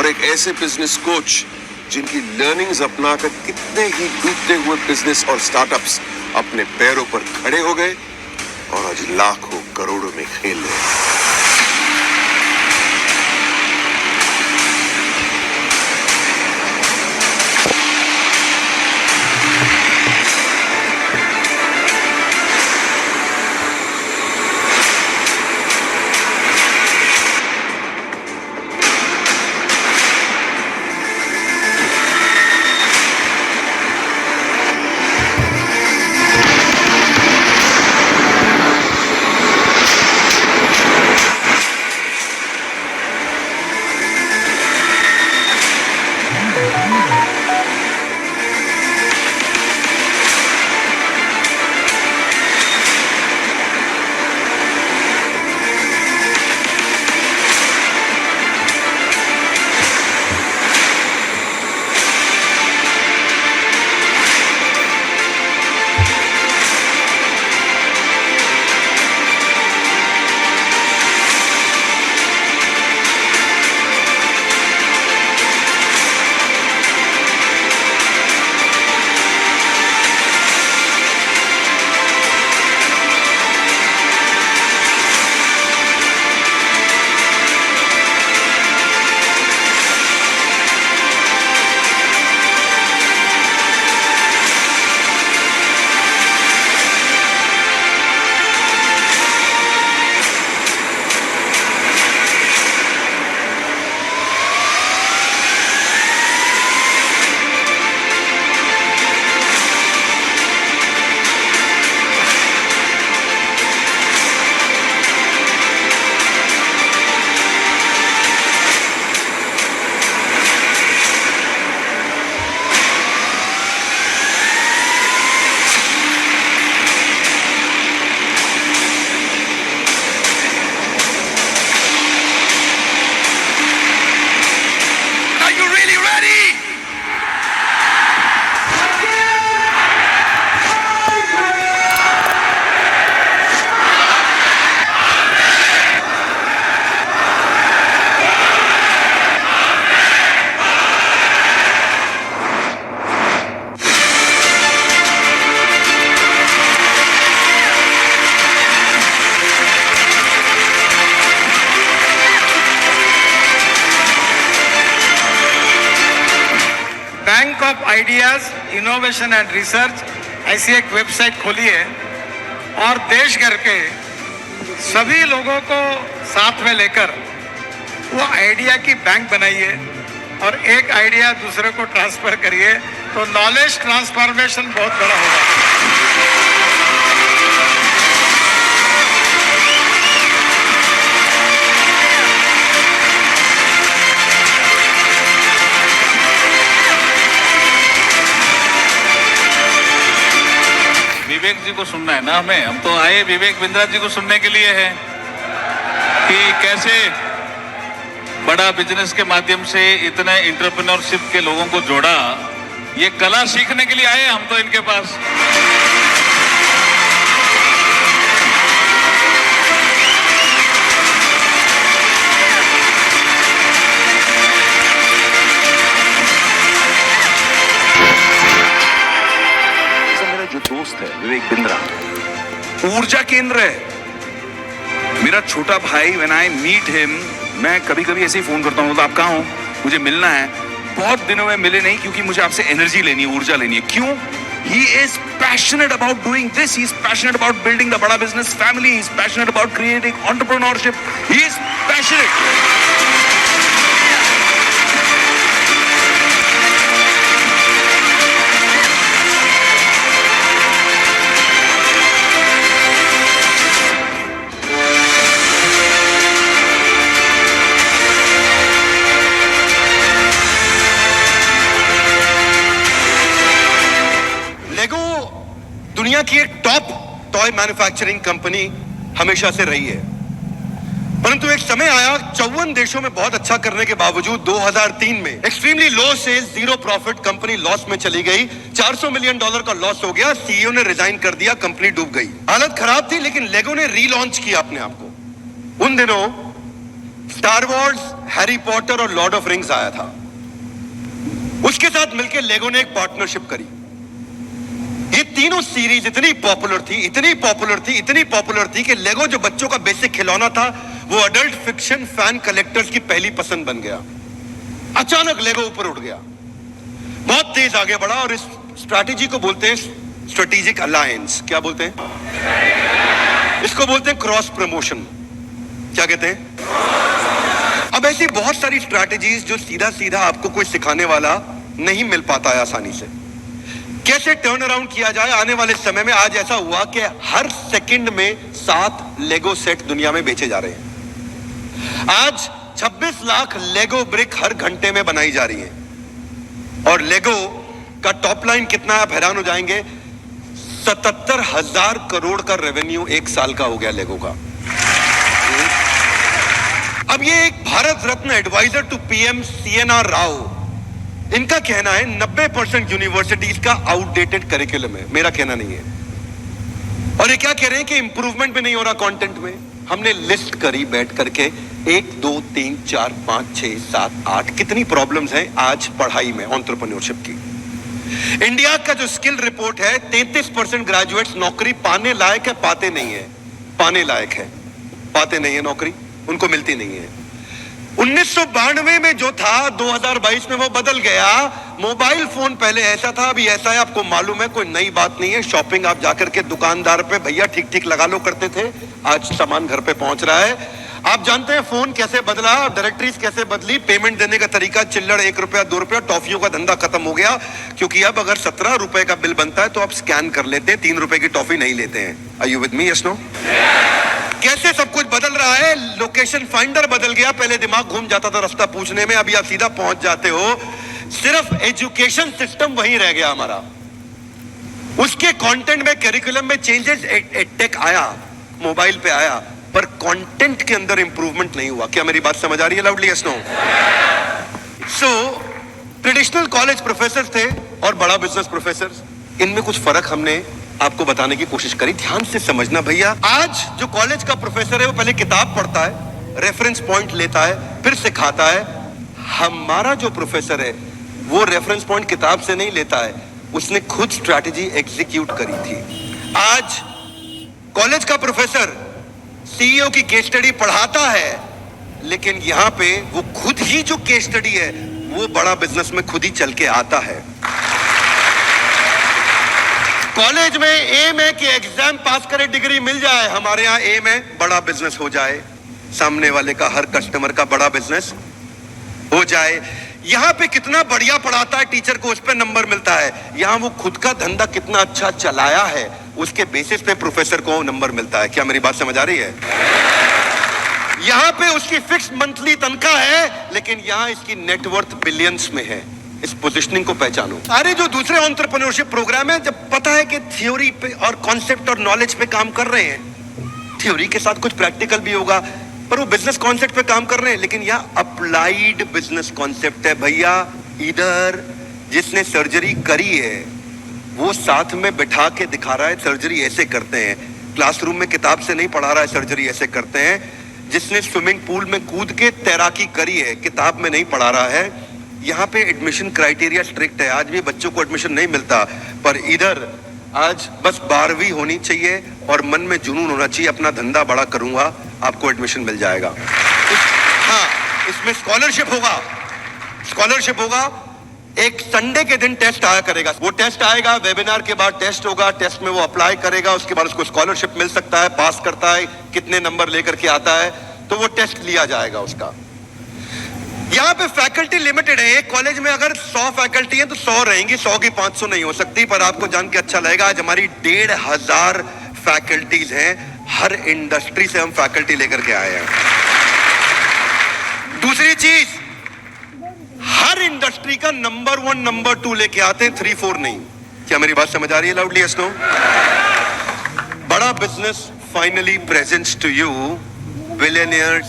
और एक ऐसे बिजनेस कोच जिनकी लर्निंग्स अपनाकर कितने ही डूबते हुए बिजनेस और स्टार्टअप्स अपने पैरों पर खड़े हो गए और आज लाखों करोड़ों में खेल रहे हैं। Bank of ideas innovation and research ऐसी एक वेबसाइट खोली है और देश भर के सभी लोगों को साथ में लेकर वो आइडिया की बैंक बनाइए और एक आइडिया दूसरे को ट्रांसफर करिए तो नॉलेज ट्रांसफॉर्मेशन बहुत बड़ा होगा। विवेक जी को सुनना है ना हमें, हम तो आए विवेक बिंद्रा जी को सुनने के लिए है कि कैसे बड़ा बिजनेस के माध्यम से इतने एंटरप्रेन्योरशिप के लोगों को जोड़ा। ये कला सीखने के लिए आए हम तो इनके पास। जो दोस्त है विवेक बिंद्रा ऊर्जा केंद्र है, मेरा छोटा भाई। व्हेन आई मीट हिम, मैं कभी कभी ऐसे ही फोन करता हूँ तो आप कहाँ हो, मुझे मिलना है। बहुत दिनों में मिले नहीं क्योंकि मुझे आपसे एनर्जी लेनी है, ऊर्जा लेनी है। क्यों? He is passionate about doing this. He is passionate about building the bada business family. He is passionate about creating entrepreneurship. He is passionate. दुनिया की एक टॉप टॉय मैन्युफैक्चरिंग कंपनी हमेशा से रही है, परंतु एक समय आया 54 देशों में बहुत अच्छा करने के बावजूद 2003 में extremely low sales, zero profit, company loss में चली गई। $400 मिलियन का लॉस हो गया, सीईओ ने रिजाइन कर दिया, कंपनी डूब गई। हालत खराब थी, लेकिन लेगो ने रीलॉन्च किया अपने आप को। उन दिनों स्टार वॉर्स, हैरी पॉटर और लॉर्ड ऑफ रिंग्स आया था, उसके साथ मिलकर लेगो ने एक पार्टनरशिप करी। ये तीनों सीरीज इतनी पॉपुलर थी कि लेगो जो बच्चों का बेसिक खिलौना था वो अडल्ट फिक्शन फैन कलेक्टर्स की पहली पसंद बन गया। अचानक लेगो ऊपर उठ गया, बहुत तेज आगे बढ़ा और इस स्ट्रैटेजी को बोलते हैं स्ट्रेटेजिक अलायंस। क्या बोलते हैं इसको? बोलते हैं क्रॉस प्रमोशन। क्या कहते हैं? अब ऐसी बहुत सारी स्ट्रैटेजीज जो सीधा सीधा आपको कोई सिखाने वाला नहीं मिल पाता है आसानी से, कैसे टर्न अराउंड किया जाए आने वाले समय में। आज ऐसा हुआ कि हर सेकंड में 7 लेगो सेट दुनिया में बेचे जा रहे हैं। आज 26 लाख लेगो ब्रिक हर घंटे में बनाई जा रही है और लेगो का टॉप लाइन कितना है आप हैरान हो जाएंगे। 77,000 करोड़ का रेवेन्यू एक साल का हो गया लेगो का। अब ये एक Bharat Ratna adviser to PM CNR Rao, इनका कहना है 90% यूनिवर्सिटीज का आउटडेटेड करिकुलम है। मेरा कहना नहीं है। और ये क्या कह रहे हैं कि इंप्रूवमेंट भी नहीं हो रहा कंटेंट में। हमने लिस्ट करी बैठ करके 1 2 3 4 5 6 7 8 कितनी प्रॉब्लम्स हैं आज पढ़ाई में एंटरप्रेन्योरशिप की। इंडिया का जो स्किल रिपोर्ट है 33% ग्रेजुएट्स नौकरी पाने लायक है, पाते नहीं है। पाने लायक है, पाते नहीं है, नौकरी उनको मिलती नहीं है। 1992 में जो था 2022 में वो बदल गया। मोबाइल फोन पहले ऐसा था, अभी ऐसा है। आपको मालूम है, कोई नई बात नहीं है। शॉपिंग आप जाकर के दुकानदार पे भैया ठीक ठीक लगा लो करते थे, आज सामान घर पे पहुंच रहा है। आप जानते हैं फोन कैसे बदला, डायरेक्टरीज कैसे बदली, पेमेंट देने का तरीका चिल्लड़ 1 रुपया 2 रुपया, टॉफियों का धंधा खत्म हो गया। क्योंकि अब अगर 17 रुपए का बिल बनता है तो आप स्कैन कर लेते हैं, 3 रुपए की टॉफी नहीं लेते हैं। Are you with me? Yes no? कैसे सब कुछ बदल रहा है। लोकेशन फाइंडर बदल गया, पहले दिमाग घूम जाता था रास्ता पूछने में, अभी आप सीधा पहुंच जाते हो। सिर्फ एजुकेशन सिस्टम वही रह गया हमारा। उसके कंटेंट में, करिकुलम में चेंजेस, टेक आया, मोबाइल पे आया, पर कंटेंट के अंदर इंप्रूवमेंट नहीं हुआ। क्या मेरी बात समझ आ रही है loudly? Yes no? So traditional college professor थे और बड़ा बिजनेस प्रोफेसर, इनमें कुछ फर्क हमने आपको बताने की कोशिश करी। ध्यान से समझना भैया। आज जो कॉलेज का प्रोफेसर है वो पहले किताब पढ़ता है, रेफरेंस पॉइंट लेता है, फिर सिखाता है। हमारा जो प्रोफेसर है वो रेफरेंस पॉइंट किताब से नहीं लेता है, उसने खुद स्ट्रैटेजी एग्जीक्यूट करी थी। आज कॉलेज का प्रोफेसर CEO की केस स्टडी पढ़ाता है, लेकिन यहां पे वो खुद ही जो केस स्टडी है वो बड़ा बिजनेस में खुद ही चल के आता है। कॉलेज में एम है कि एग्जाम पास करे, डिग्री मिल जाए। हमारे यहाँ एम है बड़ा बिजनेस हो जाए, सामने वाले का, हर कस्टमर का बड़ा बिजनेस हो जाए। यहाँ पे कितना बढ़िया पढ़ाता है टीचर को, उस पर नंबर मिलता है। यहाँ वो खुद का धंधा कितना अच्छा चलाया है, उसके बेसिस पे प्रोफेसर को नंबर मिलता है। क्या मेरी बात समझ आ रही है? यहाँ पे उसकी फिक्स मंथली तनख्वाह है, लेकिन यहाँ इसकी नेटवर्थ बिलियंस में है। इस पोजीशनिंग को पहचानो। सारे जो दूसरे एंटरप्रेन्योरशिप प्रोग्राम है, जब पता है कि थ्योरी पे और कॉन्सेप्ट और नॉलेज पे काम कर रहे हैं, थ्योरी के साथ कुछ प्रैक्टिकल भी होगा, पर वो बिजनेस कॉन्सेप्ट पे काम कर रहे हैं। लेकिन यहाँ अप्लाइड बिजनेस कॉन्सेप्ट है भैया। इधर जिसने सर्जरी करी है वो साथ में बिठा के दिखा रहा है सर्जरी ऐसे करते हैं। क्लासरूम में किताब से नहीं पढ़ा रहा है सर्जरी ऐसे करते हैं। जिसने स्विमिंग पूल में कूद के तैराकी करी है, किताब में नहीं पढ़ा रहा है। यहाँ पे एडमिशन क्राइटेरिया स्ट्रिक्ट है, आज भी बच्चों को एडमिशन नहीं मिलता। पर इधर आज बस 12वीं होनी चाहिए और मन में जुनून होना चाहिए, अपना धंधा बड़ा करूंगा, आपको एडमिशन मिल जाएगा। हाँ, इसमें स्कॉलरशिप होगा। एक संडे के दिन टेस्ट आया करेगा, वो टेस्ट आएगा, वेबिनार के बाद टेस्ट होगा, टेस्ट में वो अप्लाई करेगा, उसके बाद उसको स्कॉलरशिप मिल सकता है। पास करता है, कितने नंबर लेकर के आता है, तो वो टेस्ट लिया जाएगा उसका। यहाँ पे फैकल्टी लिमिटेड है। एक कॉलेज में अगर 100 फैकल्टी है तो 100 रहेंगी, 100 की 500 नहीं हो सकती। पर आपको जान के अच्छा लगेगा, आज हमारी 1,500 फैकल्टीज हैं। हर इंडस्ट्री से हम फैकल्टी लेकर के आए हैं। दूसरी चीज, हर इंडस्ट्री का नंबर 1 नंबर 2 लेके आते हैं, 3 4 नहीं। क्या मेरी बात समझ आ रही है लाउडली? Yes no? बड़ा business finally presents to you billionaires.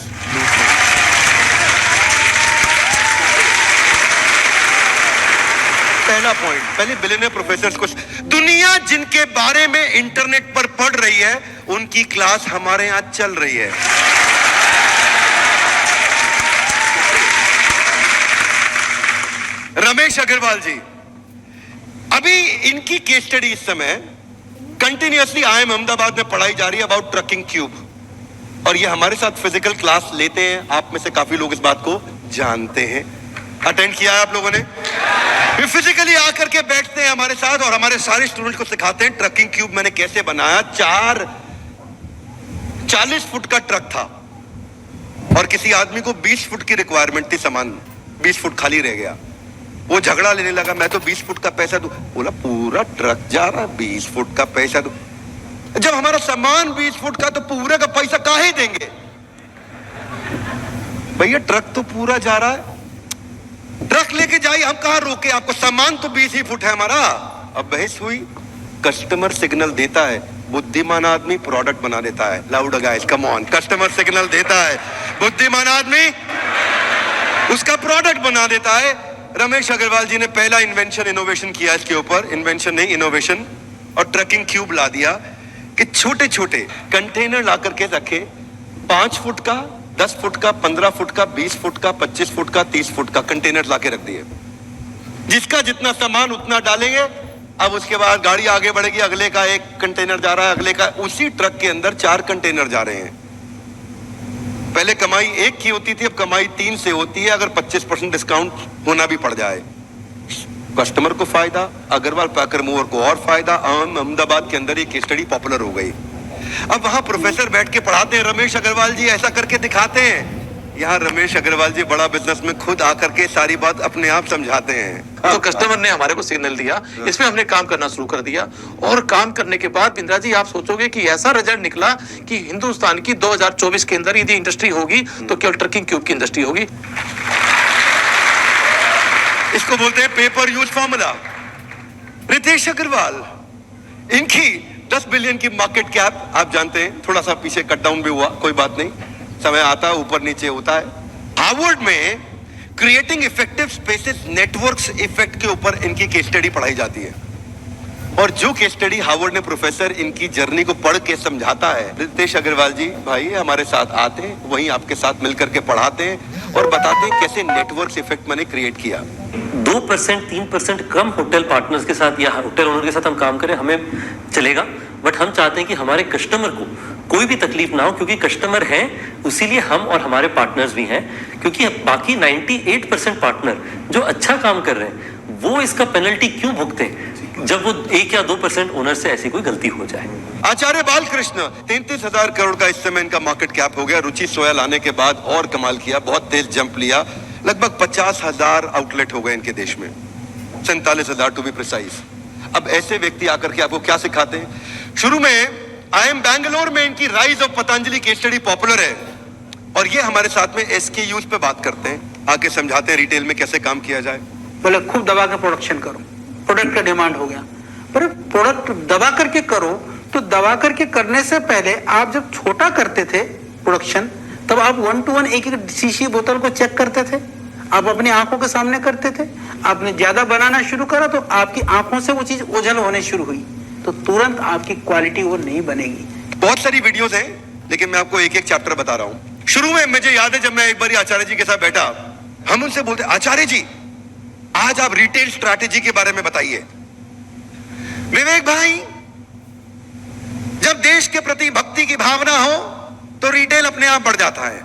पहला पॉइंट, पहले बिलियनियर प्रोफेसर्स को, दुनिया जिनके बारे में इंटरनेट पर पढ़ रही है उनकी क्लास हमारे यहां चल रही है। रमेश अग्रवाल जी, अभी इनकी केस स्टडी इस समय कंटिन्यूअसली IIM अहमदाबाद में पढ़ाई जा रही है अबाउट ट्रकिंग क्यूब, और ये हमारे साथ फिजिकल क्लास लेते हैं। आप में से काफी लोग इस बात को जानते हैं, अटेंड किया है आप लोगों ने। ये फिजिकली आकर के बैठते हैं हमारे साथ और हमारे सारे स्टूडेंट्स को सिखाते हैं ट्रकिंग क्यूब मैंने कैसे बनाया। 40 फुट का ट्रक था और किसी आदमी को 20 फुट की रिक्वायरमेंट थी, सामान 20 फुट खाली रह गया। वो झगड़ा लेने लगा, मैं तो 20 फुट का पैसा दूं। बोला पूरा ट्रक जा रहा है, 20 फुट का पैसा दूं। जब हमारा सामान 20 फुट का तो पूरे का पैसा काहे देंगे भैया, ट्रक तो पूरा जा रहा है, ट्रक लेके जाइए, हम कहां रोके आपको, सामान तो 20 ही फुट है हमारा। अब बहस हुई, कस्टमर सिग्नल देता है, बुद्धिमान आदमी प्रोडक्ट बना देता है। Loud guys come on, customer signal देता है, बुद्धिमान आदमी उसका प्रोडक्ट बना देता है। रमेश अग्रवाल जी ने पहला इनोवेशन किया इसके ऊपर, इन्वेंशन नहीं इनोवेशन, और ट्रकिंग क्यूब ला दिया कि छोटे छोटे कंटेनर ला करके रखे, 5 फुट का, 10 फुट का, 15 फुट का, 20 फुट का, 25 फुट का, 30 फुट का कंटेनर ला के रख दिए। जिसका जितना सामान उतना डालेंगे। अब उसके बाद गाड़ी आगे बढ़ेगी, अगले का एक कंटेनर जा रहा है, अगले का, उसी ट्रक के अंदर 4 कंटेनर जा रहे हैं। पहले कमाई 1 की होती थी, अब कमाई 3 से होती है, अगर 25% डिस्काउंट होना भी पड़ जाए। कस्टमर को फायदा, अग्रवाल पैकर मूवर को और फायदा। अहमदाबाद के अंदर ये केस स्टडी पॉपुलर हो गई। अब वहां प्रोफेसर बैठ के पढ़ाते हैं, रमेश अग्रवाल जी ऐसा करके दिखाते हैं। यहाँ रमेश अग्रवाल जी बड़ा बिजनेस में खुद आकर के सारी बात अपने आप समझाते हैं। तो कस्टमर ने हमारे को सिग्नल दिया, इसमें हमने काम करना शुरू कर दिया, और काम करने के बाद बिंद्रा जी आप सोचोगे कि ऐसा रिजल्ट निकला कि हिंदुस्तान की 2024 के अंदर यदि इंडस्ट्री होगी तो केवल ट्रकिंग क्यूब की इंडस्ट्री होगी। इसको बोलते हैं paper use formula. Ritesh Agarwal, इनकी 10 बिलियन की मार्केट कैप आप जानते हैं, थोड़ा सा पीछे कट डाउन भी हुआ, कोई बात नहीं, समय आता है ऊपर नीचे होता है। हार्वर्ड में creating effective spaces networks effect के ऊपर इनकी केस स्टडी पढ़ाई जाती है, और जो केस स्टडी हार्वर्ड ने प्रोफेसर इनकी जर्नी को पढ़ के समझाता है, रितेश अग्रवाल जी भाई हमारे साथ आते हैं, वहीं आपके साथ मिलकर के पढ़ाते हैं और बताते हैं कैसे नेटवर्क्स इफेक्ट मैंने क्रिएट किया। 2% 3% कम होटल पार्टनर्स के साथ या होटल ओनर के साथ हम काम करें, हमें चलेगा, बट हम चाहते हैं कि हमारे कस्टमर को कोई भी तकलीफ ना हो, क्योंकि कस्टमर हैं, उसीलिए हम और हमारे पार्टनर्स भी हैं। क्योंकि बाकी 98% पार्टनर जो अच्छा काम कर रहे हैं वो इसका पेनल्टी क्यों भुगते हैं जब वो 1 या 2% ओनर से ऐसी कोई गलती हो जाए। आचार्य बालकृष्ण, 33,000 करोड़ का इस समय इनका मार्केट कैप हो गया। रुचि सोया लाने के बाद और कमाल किया, बहुत तेज जंप लिया, लगभग 50,000 आउटलेट हो गए इनके देश में, 47,000 टू बी प्रिसाइज। अब ऐसे व्यक्ति आकर के आपको क्या सिखाते हैं? शुरू में IIM बैंगलोर में इनकी rise of Patanjali case study popular है, और ये हमारे साथ में SKUs पे बात करते हैं, आके समझाते हैं रिटेल में कैसे काम किया जाए। बोले खूब दबा के प्रोडक्शन करो, प्रोडक्ट का डिमांड हो गया, पर प्रोडक्ट दबा करके करो, तो दबा करके करने से पहले आप जब छोटा करते थे प्रोडक्शन, तब आप 1 to 1 एक शीशी बोतल को चेक करते थे, आप अपनी आंखों के सामने करते थे। आपने ज्यादा बनाना शुरू करा तो आपकी आंखों से वो चीज ओझल होने शुरू हुई, तो तुरंत आपकी क्वालिटी वो नहीं बनेगी। बहुत सारी वीडियोस हैं, लेकिन मैं आपको एक एक चैप्टर बता रहा हूं। शुरू में मुझे याद है जब मैं एक बार आचार्य जी के साथ बैठा, हम उनसे बोलते, आचार्य जी आज आप रिटेल स्ट्रैटेजी के बारे में बताइए। विवेक भाई, जब देश के प्रति भक्ति की भावना हो तो रिटेल अपने आप बढ़ जाता है।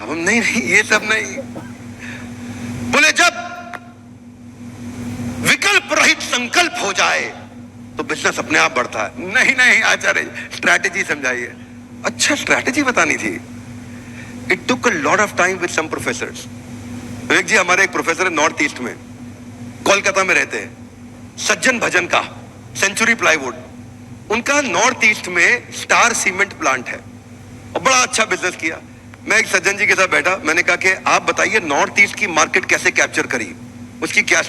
अब हम नहीं ये सब नहीं। बोले जब विकल्प रहित संकल्प हो जाए तो बिजनेस अपने आप बढ़ता है। नहीं आचार्य, स्ट्रैटेजी समझाइए। अच्छा स्ट्रैटेजी बतानी थी। It took a lot of time with some professors. Vivek ji हमारे एक प्रोफेसर है नॉर्थ ईस्ट में, कोलकाता में रहते हैं, सज्जन भजन का, सेंचुरी प्लाईवुड, उनका नॉर्थ ईस्ट में स्टार सीमेंट प्लांट है और बड़ा अच्छा बिजनेस किया। मैं एक सज्जन जी के साथ बैठा, मैंने कहा कि आप बताइए नॉर्थ ईस्ट की मार्केट कैसे कैप्चर करी, उसकी क्या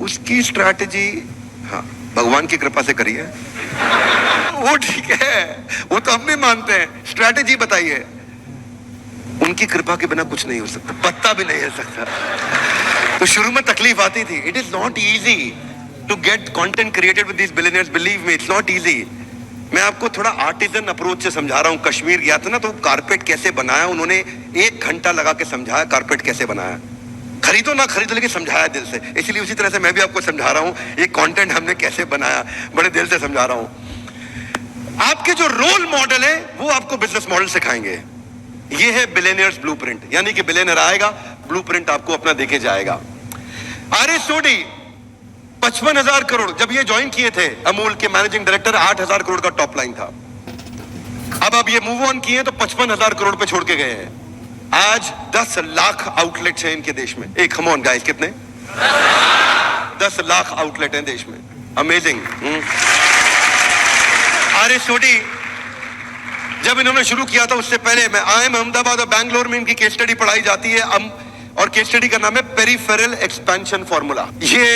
उसकी स्ट्रैटेजी, हाँ भगवान की कृपा से करी है। वो ठीक है, वो तो हम भी मानते हैं, स्ट्रैटेजी बताइए। उनकी कृपा के बिना कुछ नहीं हो सकता, पत्ता भी नहीं हिल सकता। तो शुरू में तकलीफ आती थी। It is not easy to get content created with these billionaires, believe me, it's not easy. मैं आपको थोड़ा आर्टिजन अप्रोच से समझा रहा हूं। कश्मीर गया था ना, तो कारपेट कैसे बनाया उन्होंने, 1 घंटा लगा के समझाया कारपेट कैसे बनाया। खरीदो ना खरीदो, लेकिन समझाया दिल से। इसलिए उसी तरह से मैं भी आपको समझा रहा हूं, ये कंटेंट हमने कैसे बनाया, बड़े दिल से समझा रहा हूं। आपके जो रोल मॉडल है वो आपको बिजनेस मॉडल सिखाएंगे। ये है बिलियनियर्स ब्लूप्रिंट, यानी कि बिलियनर आएगा, ब्लूप्रिंट आपको अपना देके जाएगा। आर.एस. सोडी 55,000 करोड़, जब ये ज्वाइन किए थे अमूल के मैनेजिंग डायरेक्टर, 8,000 करोड़ का टॉप लाइन था। अब ये मूव ऑन किए तो 55,000 करोड़ पे छोड़ के गए हैं। आज 10 लाख आउटलेट्स हैं इनके देश में। एक कम ऑन गाइस, कितने? 10 लाख आउटलेट हैं देश में। अमेजिंग। आर.एस. सोडी जब इन्होंने शुरू किया था, उससे पहले मैं IIM अहमदाबाद और बैंगलोर में इनकी केस स्टडी पढ़ाई जाती है, और केस स्टडी का नाम है पेरिफेरल एक्सपेंशन फॉर्मूला। ये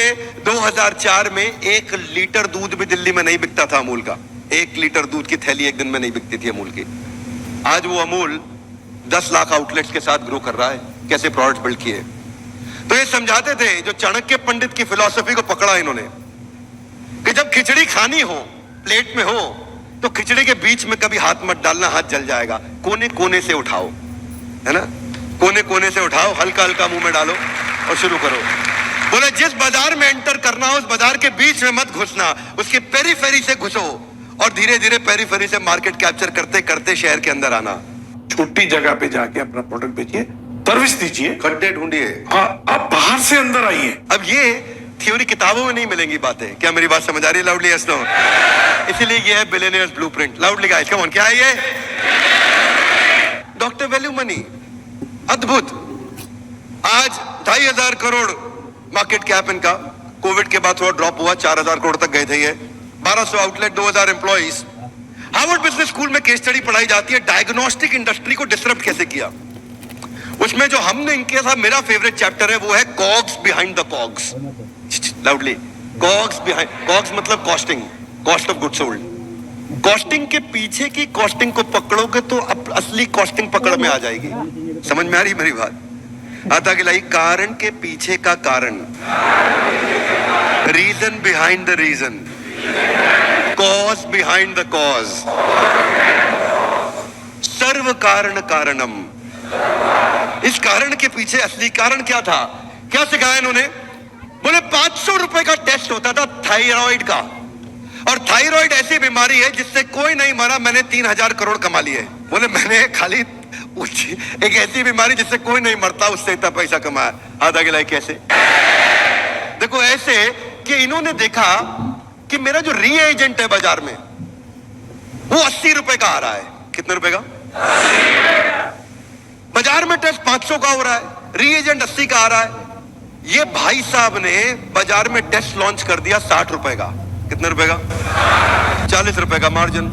2004 में 1 लीटर दूध भी दिल्ली में नहीं बिकता था अमूल का। 1 लीटर दूध की थैली एक दिन में नहीं बिकती थी अमूल की। आज वो अमूल 10 लाख आउटलेट्स के साथ ग्रो कर रहा है। कैसे प्रोडक्ट बिल्ड किए। तो ये समझाते थे, जो चाणक्य पंडित की फिलॉसफी को पकड़ा इन्होंने, कि जब खिचड़ी खानी हो, प्लेट में हो, तो खिचड़ी के बीच में कभी हाथ मत डालना, हाथ जल जाएगा। कोने कोने से उठाओ, है ना, कोने कोने से उठाओ, हल्का हल्का मुंह में डालो और शुरू करो। बोले जिस बाजार में एंटर करना हो, उस बाजार के बीच में मत घुसना, उसकी पेरीफेरी से घुसो और धीरे धीरे पेरीफेरी से मार्केट कैप्चर करते करते शहर के अंदर आना। छोटी जगह पे जाके अपना प्रोडक्ट बेचिए, सर्विस दीजिए, खड्डे ढूंढिए। हाँ, आप बाहर से अंदर आइए। अब ये थ्योरी किताबों में नहीं मिलेंगी बातें। क्या मेरी बात समझ आ रही है? Loudly yes no? इसीलिए ये है billionaires blueprint. Loudly guys, come on, क्या है ये? डॉक्टर वैल्यू मनी, अद्भुत। आज 2,500 करोड़ मार्केट कैप इनका। कोविड के बाद थोड़ा ड्रॉप हुआ, 4,000 करोड़ तक गए थे ये। 1200 outlet, 2,000 employees. Harvard business school में केस स्टडी पढ़ाई जाती है, डायग्नोस्टिक इंडस्ट्री को डिसरप्ट कैसे किया। उसमें जो हमने इनके साथ, मेरा फेवरेट चैप्टर है, वो है cogs behind the cogs. Loudly, cogs behind, cogs मतलब costing, cost of good sold. Costing के पीछे की कॉस्टिंग को पकड़ोगे तो असली कॉस्टिंग पकड़ में आ जाएगी। समझ में आ रही मेरी बात? आता कि लाई, कारण के पीछे का कारण, reason behind the reason, cause behind the cause, सर्व कारण कारणम। इस कारण के पीछे असली कारण क्या था? क्या सिखाया इन्होंने? बोले 500 रुपए का टेस्ट होता था थायराइड का, और थायराइड ऐसी बीमारी है जिससे कोई नहीं मरा, मैंने 3,000 करोड़ कमा लिए। बोले मैंने खाली एक ऐसी बीमारी जिससे कोई नहीं मरता, उससे इतना पैसा कमाया। आधा गिलाई कैसे? देखो ऐसे कि इन्होंने देखा कि मेरा जो रीएजेंट है बाजार में, वो 80 रुपए का आ रहा है। कितने रुपए का? बाजार में टेस्ट 500 का हो रहा है, रीएजेंट 80 का आ रहा है। ये भाई साहब ने बाजार में टेस्ट लॉन्च कर दिया 60 रुपए का। कितने रुपए का? 40 रुपए का मार्जिन।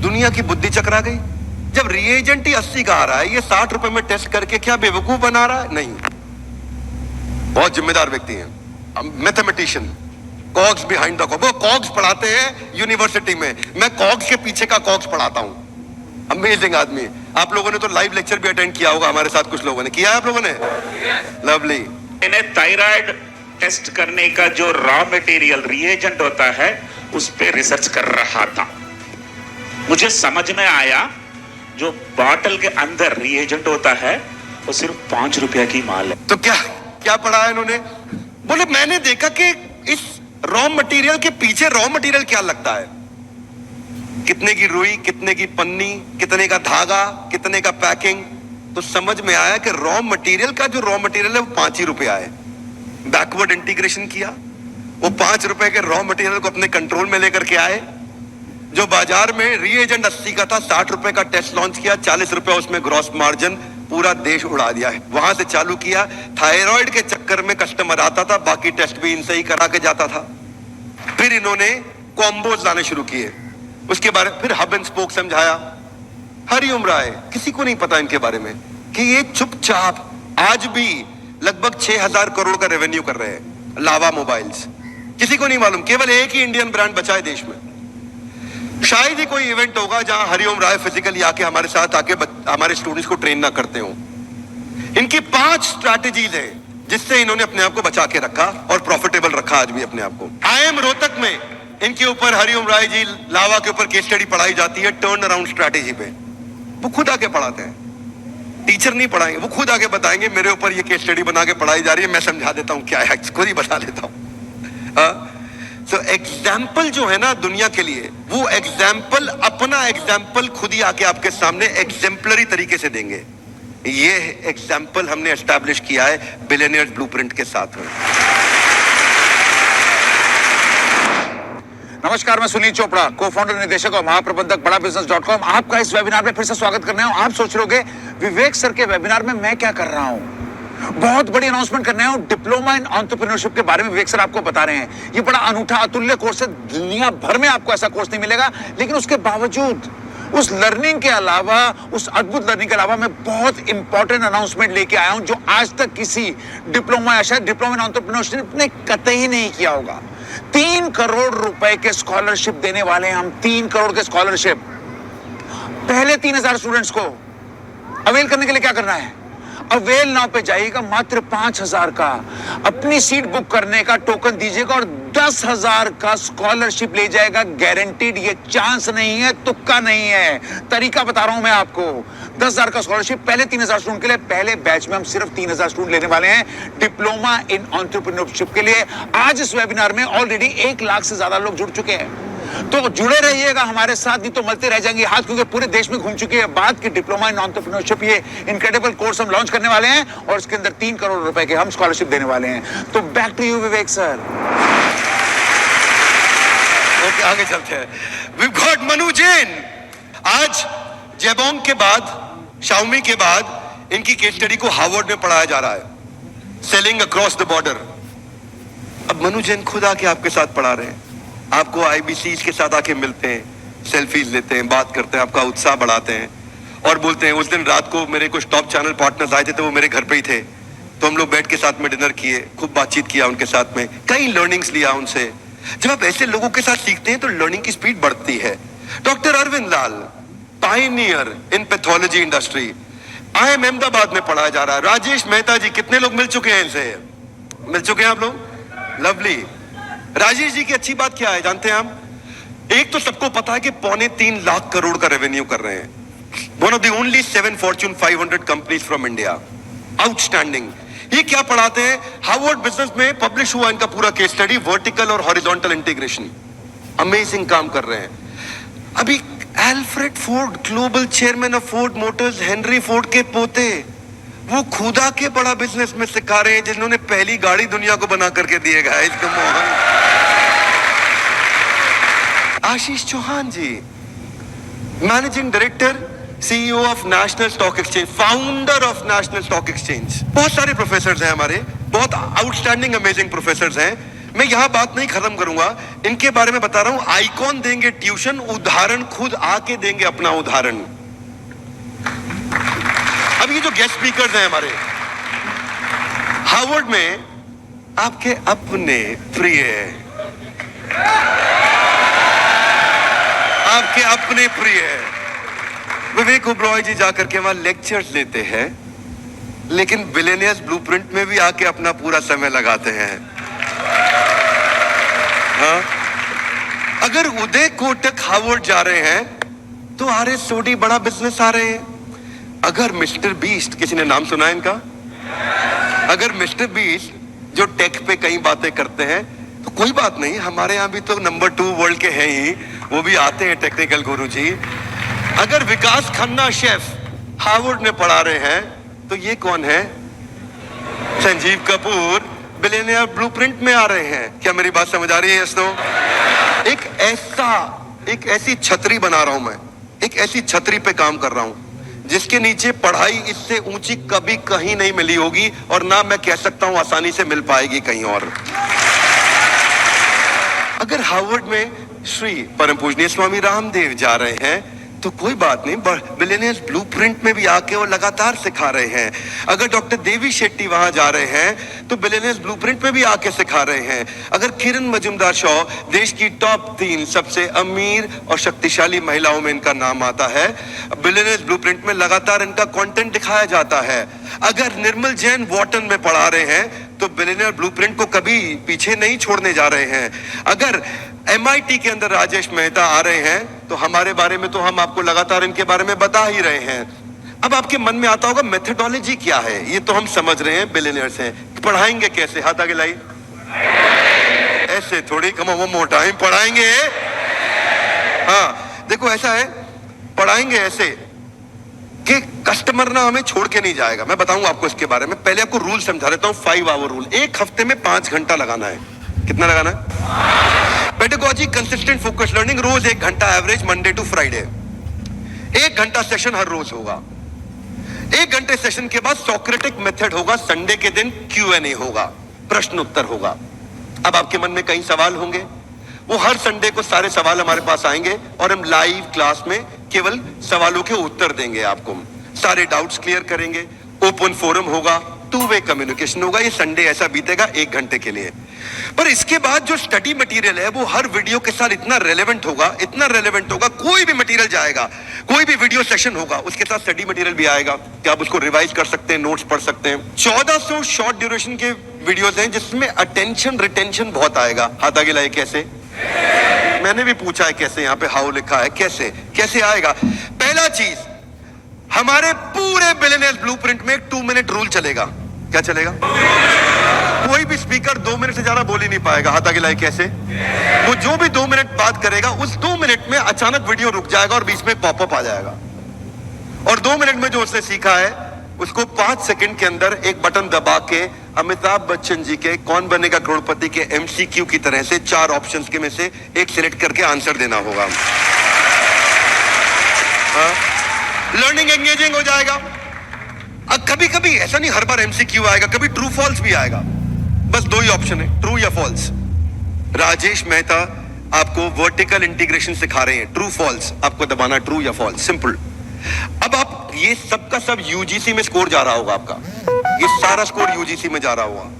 दुनिया की बुद्धि चकरा गई। जब रिएजेंट ही 80 का आ रहा है, ये 60 रुपए में टेस्ट करके क्या बेवकूफ बना रहा है? नहीं, बहुत जिम्मेदार व्यक्ति हैं, mathematician. COGS behind the COGS, वो कॉग्स पढ़ाते हैं यूनिवर्सिटी में, मैं कॉग्स के पीछे का कॉग्स पढ़ाता हूं। अमेजिंग आदमी। आप लोगों ने तो लाइव लेक्चर भी अटेंड किया होगा हमारे साथ, कुछ लोगों ने किया है। आप लोगों ने? लवली। इन्हें थायराइड टेस्ट करने का जो रॉ मटेरियल रिएजेंट होता है, उस पे रिसर्च कर रहा था। मुझे समझ में आया जो बॉटल के अंदर रिएजेंट होता है वो सिर्फ 5 रुपया की माल है। तो क्या क्या पढ़ा है इन्होंने? बोले मैंने देखा कि इस रॉ मटेरियल के पीछे रॉ मटेरियल क्या लगता है, कितने की रुई, कितने की पन्नी, कितने का धागा, कितने का पैकिंग। तो समझ में आया कि रॉ मटेरियल का जो रॉ मटेरियल है वो 5 ही रुपया है। बैकवर्ड इंटीग्रेशन किया, वो 5 रुपए के रॉ मटेरियल को अपने कंट्रोल में लेकर के आए। जो बाजार में रीएजेंट 80 का था, 60 रुपए का टेस्ट लॉन्च किया, 40 रुपए उसमें ग्रॉस मार्जिन, पूरा देश उड़ा दिया है। वहां से चालू किया। थायराइड के चक्कर में कस्टमर आता था, बाकी टेस्ट भी इनसे ही करा के जाता था। फिर इन्होंने कॉम्बोज लाने शुरू किए, उसके बारे में फिर हब एंड स्पोक समझाया। हरिओम राय, किसी को नहीं पता इनके बारे में कि ये चुपचाप आज भी लगभग 6,000 करोड़ का रेवेन्यू कर रहे हैं। लावा मोबाइल्स, किसी को नहीं मालूम, केवल एक ही इंडियन ब्रांड बचा है देश में। शायद ही कोई इवेंट होगा जहां हरिओम राय फिजिकली आके हमारे साथ आके हमारे स्टूडेंट्स को ट्रेन ना करते हो। इनकी 5 स्ट्रैटेजीज है जिससे इन्होंने अपने आप को बचा के रखा और प्रॉफिटेबल रखा आज भी अपने आप को। IIM रोहतक में इनके ऊपर हरिओम राय जी लावा के ऊपर केस स्टडी पढ़ाई जाती है, टर्न अराउंड स्ट्रैटेजी पे। वो खुद आके पढ़ाते हैं टीचर नहीं पढ़ाएंगे, वो खुद आगे बताएंगे मेरे ऊपर ये केस स्टडी बना के पढ़ाई जा रही है, मैं समझा देता हूं क्या है, खुद ही बता देता हूं। तो एग्जाम्पल जो है ना दुनिया के लिए, वो एग्जाम्पल अपना एग्जाम्पल खुद ही आके आपके सामने एग्जेम्पलरी तरीके से देंगे। ये एग्जाम्पल हमने एस्टैब्लिश किया है बिलियनियर्स ब्लूप्रिंट के साथ में। नमस्कार, मैं सुनील चोपड़ा, को फाउंडर, निदेशक और महाप्रबंधक बड़ा बिजनेस.com। आपका इस वेबिनार में फिर से स्वागत करने हूं। आप सोच रहे होंगे विवेक सर के वेबिनार में मैं क्या कर रहा हूं, बहुत बड़ी अनाउंसमेंट करने हूं। डिप्लोमा इन एंटरप्रेन्योरशिप के बारे में विवेक सर आपको बता रहे हैं। ये बड़ा अनूठा अतुल्य कोर्स है, दुनिया भर में आपको ऐसा कोर्स नहीं मिलेगा। लेकिन उसके बावजूद उस लर्निंग के अलावा, उस अद्भुत लर्निंग के अलावा मैं बहुत इंपॉर्टेंट अनाउंसमेंट लेके आया हूं जो आज तक किसी डिप्लोमा या शायद डिप्लोमा इन एंटरप्रेन्योरशिप ने कतई नहीं किया होगा। 3 करोड़ रुपए के स्कॉलरशिप देने वाले हैं हम। 3 करोड़ के स्कॉलरशिप। पहले 3000 स्टूडेंट्स को अवेल करने के लिए क्या करना है? अवेल नाउ पे जाइएगा, मात्र 5000 का अपनी सीट बुक करने का टोकन दीजिएगा और 10,000 का स्कॉलरशिप ले जाएगा, गारंटीड। ये चांस नहीं है, तुक्का नहीं है, तरीका बता रहा हूं मैं आपको। 10,000 का स्कॉलरशिप पहले 3000 स्टूडेंट के लिए। पहले बैच में हम सिर्फ 3000 स्टूडेंट लेने वाले हैं डिप्लोमा इन एंटरप्रेन्योरशिप के लिए। आज इस वेबिनार में ऑलरेडी 1 लाख से ज्यादा लोग जुड़ चुके हैं। तो जुड़े रहिएगा हमारे साथ, नहीं तो मलते रह जाएंगे हाथ, क्योंकि पूरे देश में घूम चुकी है बात की डिप्लोमा इन एंटरप्रेन्योरशिप। ये इनक्रेडिबल कोर्स हम लॉन्च करने वाले हैं और इसके अंदर 3 करोड़ रुपए के हम स्कॉलरशिप देने वाले हैं। तो back to you Vivek sir. Okay, आगे चलते हैं। We've got Manu Jain. आज जेबोंग के बाद, शाओमी के बाद इनकी केस स्टडी को हार्वर्ड में पढ़ाया जा रहा है, सेलिंग अक्रॉस द बॉर्डर। अब मनु जैन खुद आके आपके साथ पढ़ा रहे हैं, आपको आईबीसी के साथ आके मिलते हैं, सेल्फीज लेते हैं, बात करते हैं, आपका उत्साह बढ़ाते हैं और बोलते हैं। उस दिन रात को मेरे कुछ टॉप चैनल पार्टनर्स आए थे, तो वो मेरे घर पे ही थे, तो हम लोग बैठ के साथ में डिनर किए, खूब बातचीत किया उनके साथ में, कई लर्निंग्स लिया उनसे। जब आप ऐसे लोगों के साथ सीखते हैं तो लर्निंग की स्पीड बढ़ती है। Doctor Arvind Lal, pioneer in pathology industry, IIM Ahmedabad में पढ़ाया जा रहा है। राजेश मेहता जी, कितने लोग मिल चुके हैं इनसे? मिल चुके हैं आप लोग? लवली। राजेश जी की अच्छी बात क्या है जानते हैं हम? एक तो सबको पता है कि 3.25 लाख करोड़ का रेवेन्यू कर रहे हैं। One of the only 7 Fortune 500 companies from India. Outstanding. ये क्या पढ़ाते हैं? हार्वर्ड बिजनेस में पब्लिश हुआ इनका पूरा केस स्टडी, वर्टिकल और हॉरिजॉन्टल इंटीग्रेशन। अमेजिंग काम कर रहे हैं। अभी Alfred Ford, global chairman of Ford Motors, Henry Ford के पोते, वो खुदा के बड़ा बिजनेस में सिखा रहे हैं, जिन्होंने पहली गाड़ी दुनिया को बना करके दिएगा। इसका Mohan Ashish Chauhan ji, managing director, CEO of national stock exchange, founder of national stock exchange. बहुत सारे प्रोफेसर हैं हमारे, बहुत आउटस्टैंडिंग अमेजिंग प्रोफेसर हैं। मैं यहां बात नहीं खत्म करूंगा, इनके बारे में बता रहा हूं। आइकॉन देंगे ट्यूशन, उदाहरण खुद आके देंगे अपना उदाहरण। अब ये जो गेस्ट स्पीकर्स हैं हमारे, हार्वर्ड में आपके अपने प्रिय, आपके अपने प्रिय विवेक ओबरॉय जी जाकर के वहां लेक्चर्स लेते हैं, लेकिन बिलियनियर्स ब्लूप्रिंट में भी आके अपना पूरा समय लगाते हैं। हाँ? अगर उदय कोटक हार्वर्ड जा रहे हैं तो RS सोडी बड़ा बिजनेस आ रहे हैं। अगर मिस्टर बीस्ट, किसी ने नाम सुना है इनका? अगर मिस्टर बीस्ट जो टेक पे कई बातें करते हैं, तो कोई बात नहीं, हमारे यहाँ भी तो नंबर 2 वर्ल्ड के हैं ही, वो भी आते हैं टेक्निकल गुरु जी। अगर विकास खन्ना शेफ हार्वर्ड में पढ़ा रहे हैं, तो ये कौन है? संजीव कपूर बिलियनियर ब्लूप्रिंट में आ रहे हैं। क्या मेरी बात समझ आ रही है? Yes no? एक ऐसी छतरी बना रहा हूं मैं, एक ऐसी छतरी पे काम कर रहा हूं जिसके नीचे पढ़ाई इससे ऊंची कभी कहीं नहीं मिली होगी, और ना मैं कह सकता हूं आसानी से मिल पाएगी कहीं और। अगर हार्वर्ड में श्री परम पूजनीय स्वामी रामदेव जा रहे हैं, तो कोई बात नहीं, बिलियनियर्स ब्लूप्रिंट में भी आके वो लगातार सिखा रहे हैं। अगर डॉक्टर देवी शेट्टी वहां जा रहे हैं, तो बिलियनियर्स ब्लूप्रिंट में भी आके सिखा रहे हैं। अगर किरण मजुमदार शॉ, देश की टॉप 3 सबसे अमीर और शक्तिशाली महिलाओं में इनका नाम आता है, बिलियनियर्स ब्लूप्रिंट में लगातार इनका कंटेंट दिखाया जाता है। अगर निर्मल जैन वॉटन में पढ़ा रहे हैं, तो बिलियनियर ब्लूप्रिंट को कभी पीछे नहीं छोड़ने जा रहे हैं। अगर MIT के अंदर राजेश मेहता आ रहे हैं, तो हमारे बारे में तो हम आपको लगातार इनके बारे में बता ही रहे हैं। अब आपके मन में आता होगा मेथडोलॉजी क्या है, ये तो हम समझ रहे हैं बिलियनियर्स हैं, पढ़ाएंगे कैसे? हाथ आगे लाई। ऐसे थोड़ी कम वो मोटा है, पढ़ाएंगे। हाँ देखो ऐसा है, पढ़ाएंगे ऐसे कि कस्टमर ना हमें छोड़ के नहीं जाएगा। मैं बताऊंगा आपको इसके बारे में, पहले आपको रूल समझा देता हूं। 5 आवर रूल, एक हफ्ते में 5 घंटा लगाना है। कितना लगाना है? पेडागोजी कंसिस्टेंट फोकस लर्निंग, रोज 1 घंटा एवरेज, मंडे टू फ्राइडे। 1 घंटा सेशन हर रोज होगा। 1 घंटे सेशन के बाद सोक्रेटिक मेथड होगा, संडे के दिन Q&A होगा, प्रश्न उत्तर होगा। अब आपके मन में कई सवाल होंगे, वो हर संडे को सारे सवाल हमारे पास आएंगे और हम लाइव क्लास में केवल सवालों के उत्तर देंगे आपको, सारे डाउट्स क्लियर करेंगे, ओपन फोरम होगा, 2 वे कम्युनिकेशन होगा। ये संडे ऐसा बीतेगा 1 घंटे के लिए। पर इसके बाद जो स्टडी मटेरियल है वो हर वीडियो के साथ इतना रेलेवेंट होगा, इतना रेलेवेंट होगा, कोई भी मटेरियल जाएगा, कोई भी वीडियो सेशन होगा, उसके साथ स्टडी मटेरियल भी आएगा कि आप उसको रिवाइज कर सकते हैं, नोट्स पढ़ सकते हैं। 1400 शॉर्ट ड्यूरेशन के वीडियोस हैं जिसमें अटेंशन रिटेंशन बहुत आएगा। हाथ आगे लाए। कैसे? मैंने भी पूछा है कैसे, यहाँ पे हाउ लिखा है, कैसे कैसे आएगा? पहला चीज, हमारे पूरे बिलियनियर्स ब्लूप्रिंट में 2 मिनट रूल चलेगा। क्या चलेगा? कोई भी स्पीकर 2 मिनट से ज्यादा बोल ही नहीं पाएगा। हाथ आगे लाए। कैसे? वो जो भी 2 मिनट बात करेगा, उस 2 मिनट में अचानक वीडियो रुक जाएगा और बीच में पॉपअप आ जाएगा, और 2 मिनट में जो उसने सीखा है उसको 5 सेकंड के अंदर एक बटन दबा के अमिताभ बच्चन जी के कौन बनेगा करोड़पति के MCQ की तरह से 4 ऑप्शंस के में से एक सिलेक्ट करके आंसर देना होगा। लर्निंग एंगेजिंग हो जाएगा। अब कभी कभी ऐसा नहीं हर बार MCQ आएगा, कभी ट्रू फॉल्स भी आएगा। बस 2 ही ऑप्शन है, ट्रू या फॉल्स। राजेश मेहता आपको वर्टिकल इंटीग्रेशन सिखा रहे हैं, ट्रू फॉल्स आपको दबाना, ट्रू या फॉल्स, सिंपल। अब आप ये सब का सब UGC में स्कोर जा रहा होगा आपका, ये सारा स्कोर UGC में जा रहा होगा,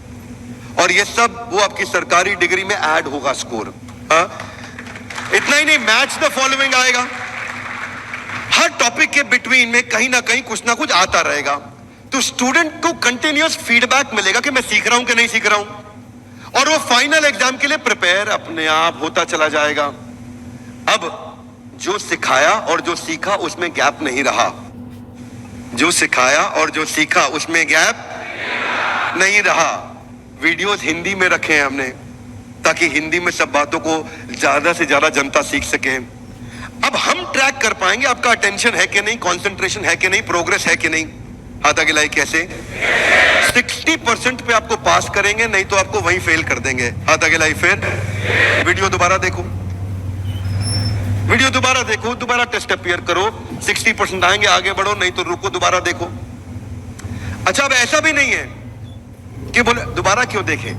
और ये सब वो आपकी सरकारी डिग्री में ऐड होगा स्कोर। इतना ही नहीं, मैच द फॉलोइंग आएगा। हर टॉपिक के बिटवीन में कहीं ना कुछ आता रहेगा, तो स्टूडेंट को कंटिन्यूअस फीडबैक मिलेगा कि मैं सीख रहा हूं कि नहीं सीख रहा हूं, और वो फाइनल एग्जाम के लिए प्रिपेयर अपने आप होता चला जाएगा। अब जो सिखाया और जो सीखा उसमें गैप नहीं रहा, जो सिखाया और जो सीखा उसमें गैप नहीं रहा। वीडियोस हिंदी में रखे हैं हमने ताकि हिंदी में सब बातों को ज्यादा से ज्यादा जनता सीख सके। अब हम ट्रैक कर पाएंगे आपका अटेंशन है कि नहीं, कंसंट्रेशन है कि नहीं, प्रोग्रेस है कि नहीं। हाथ आगे लाई। कैसे? 60% पे आपको पास करेंगे, नहीं तो आपको वहीं फेल कर देंगे। हाथ आगे लाई। फिर वीडियो दोबारा देखो, वीडियो दोबारा देखो, दोबारा टेस्ट अपीयर करो, 60% आएंगे, आगे बढ़ो, नहीं तो रुको, दोबारा देखो। अच्छा अब ऐसा भी नहीं है कि बोले दोबारा क्यों देखें,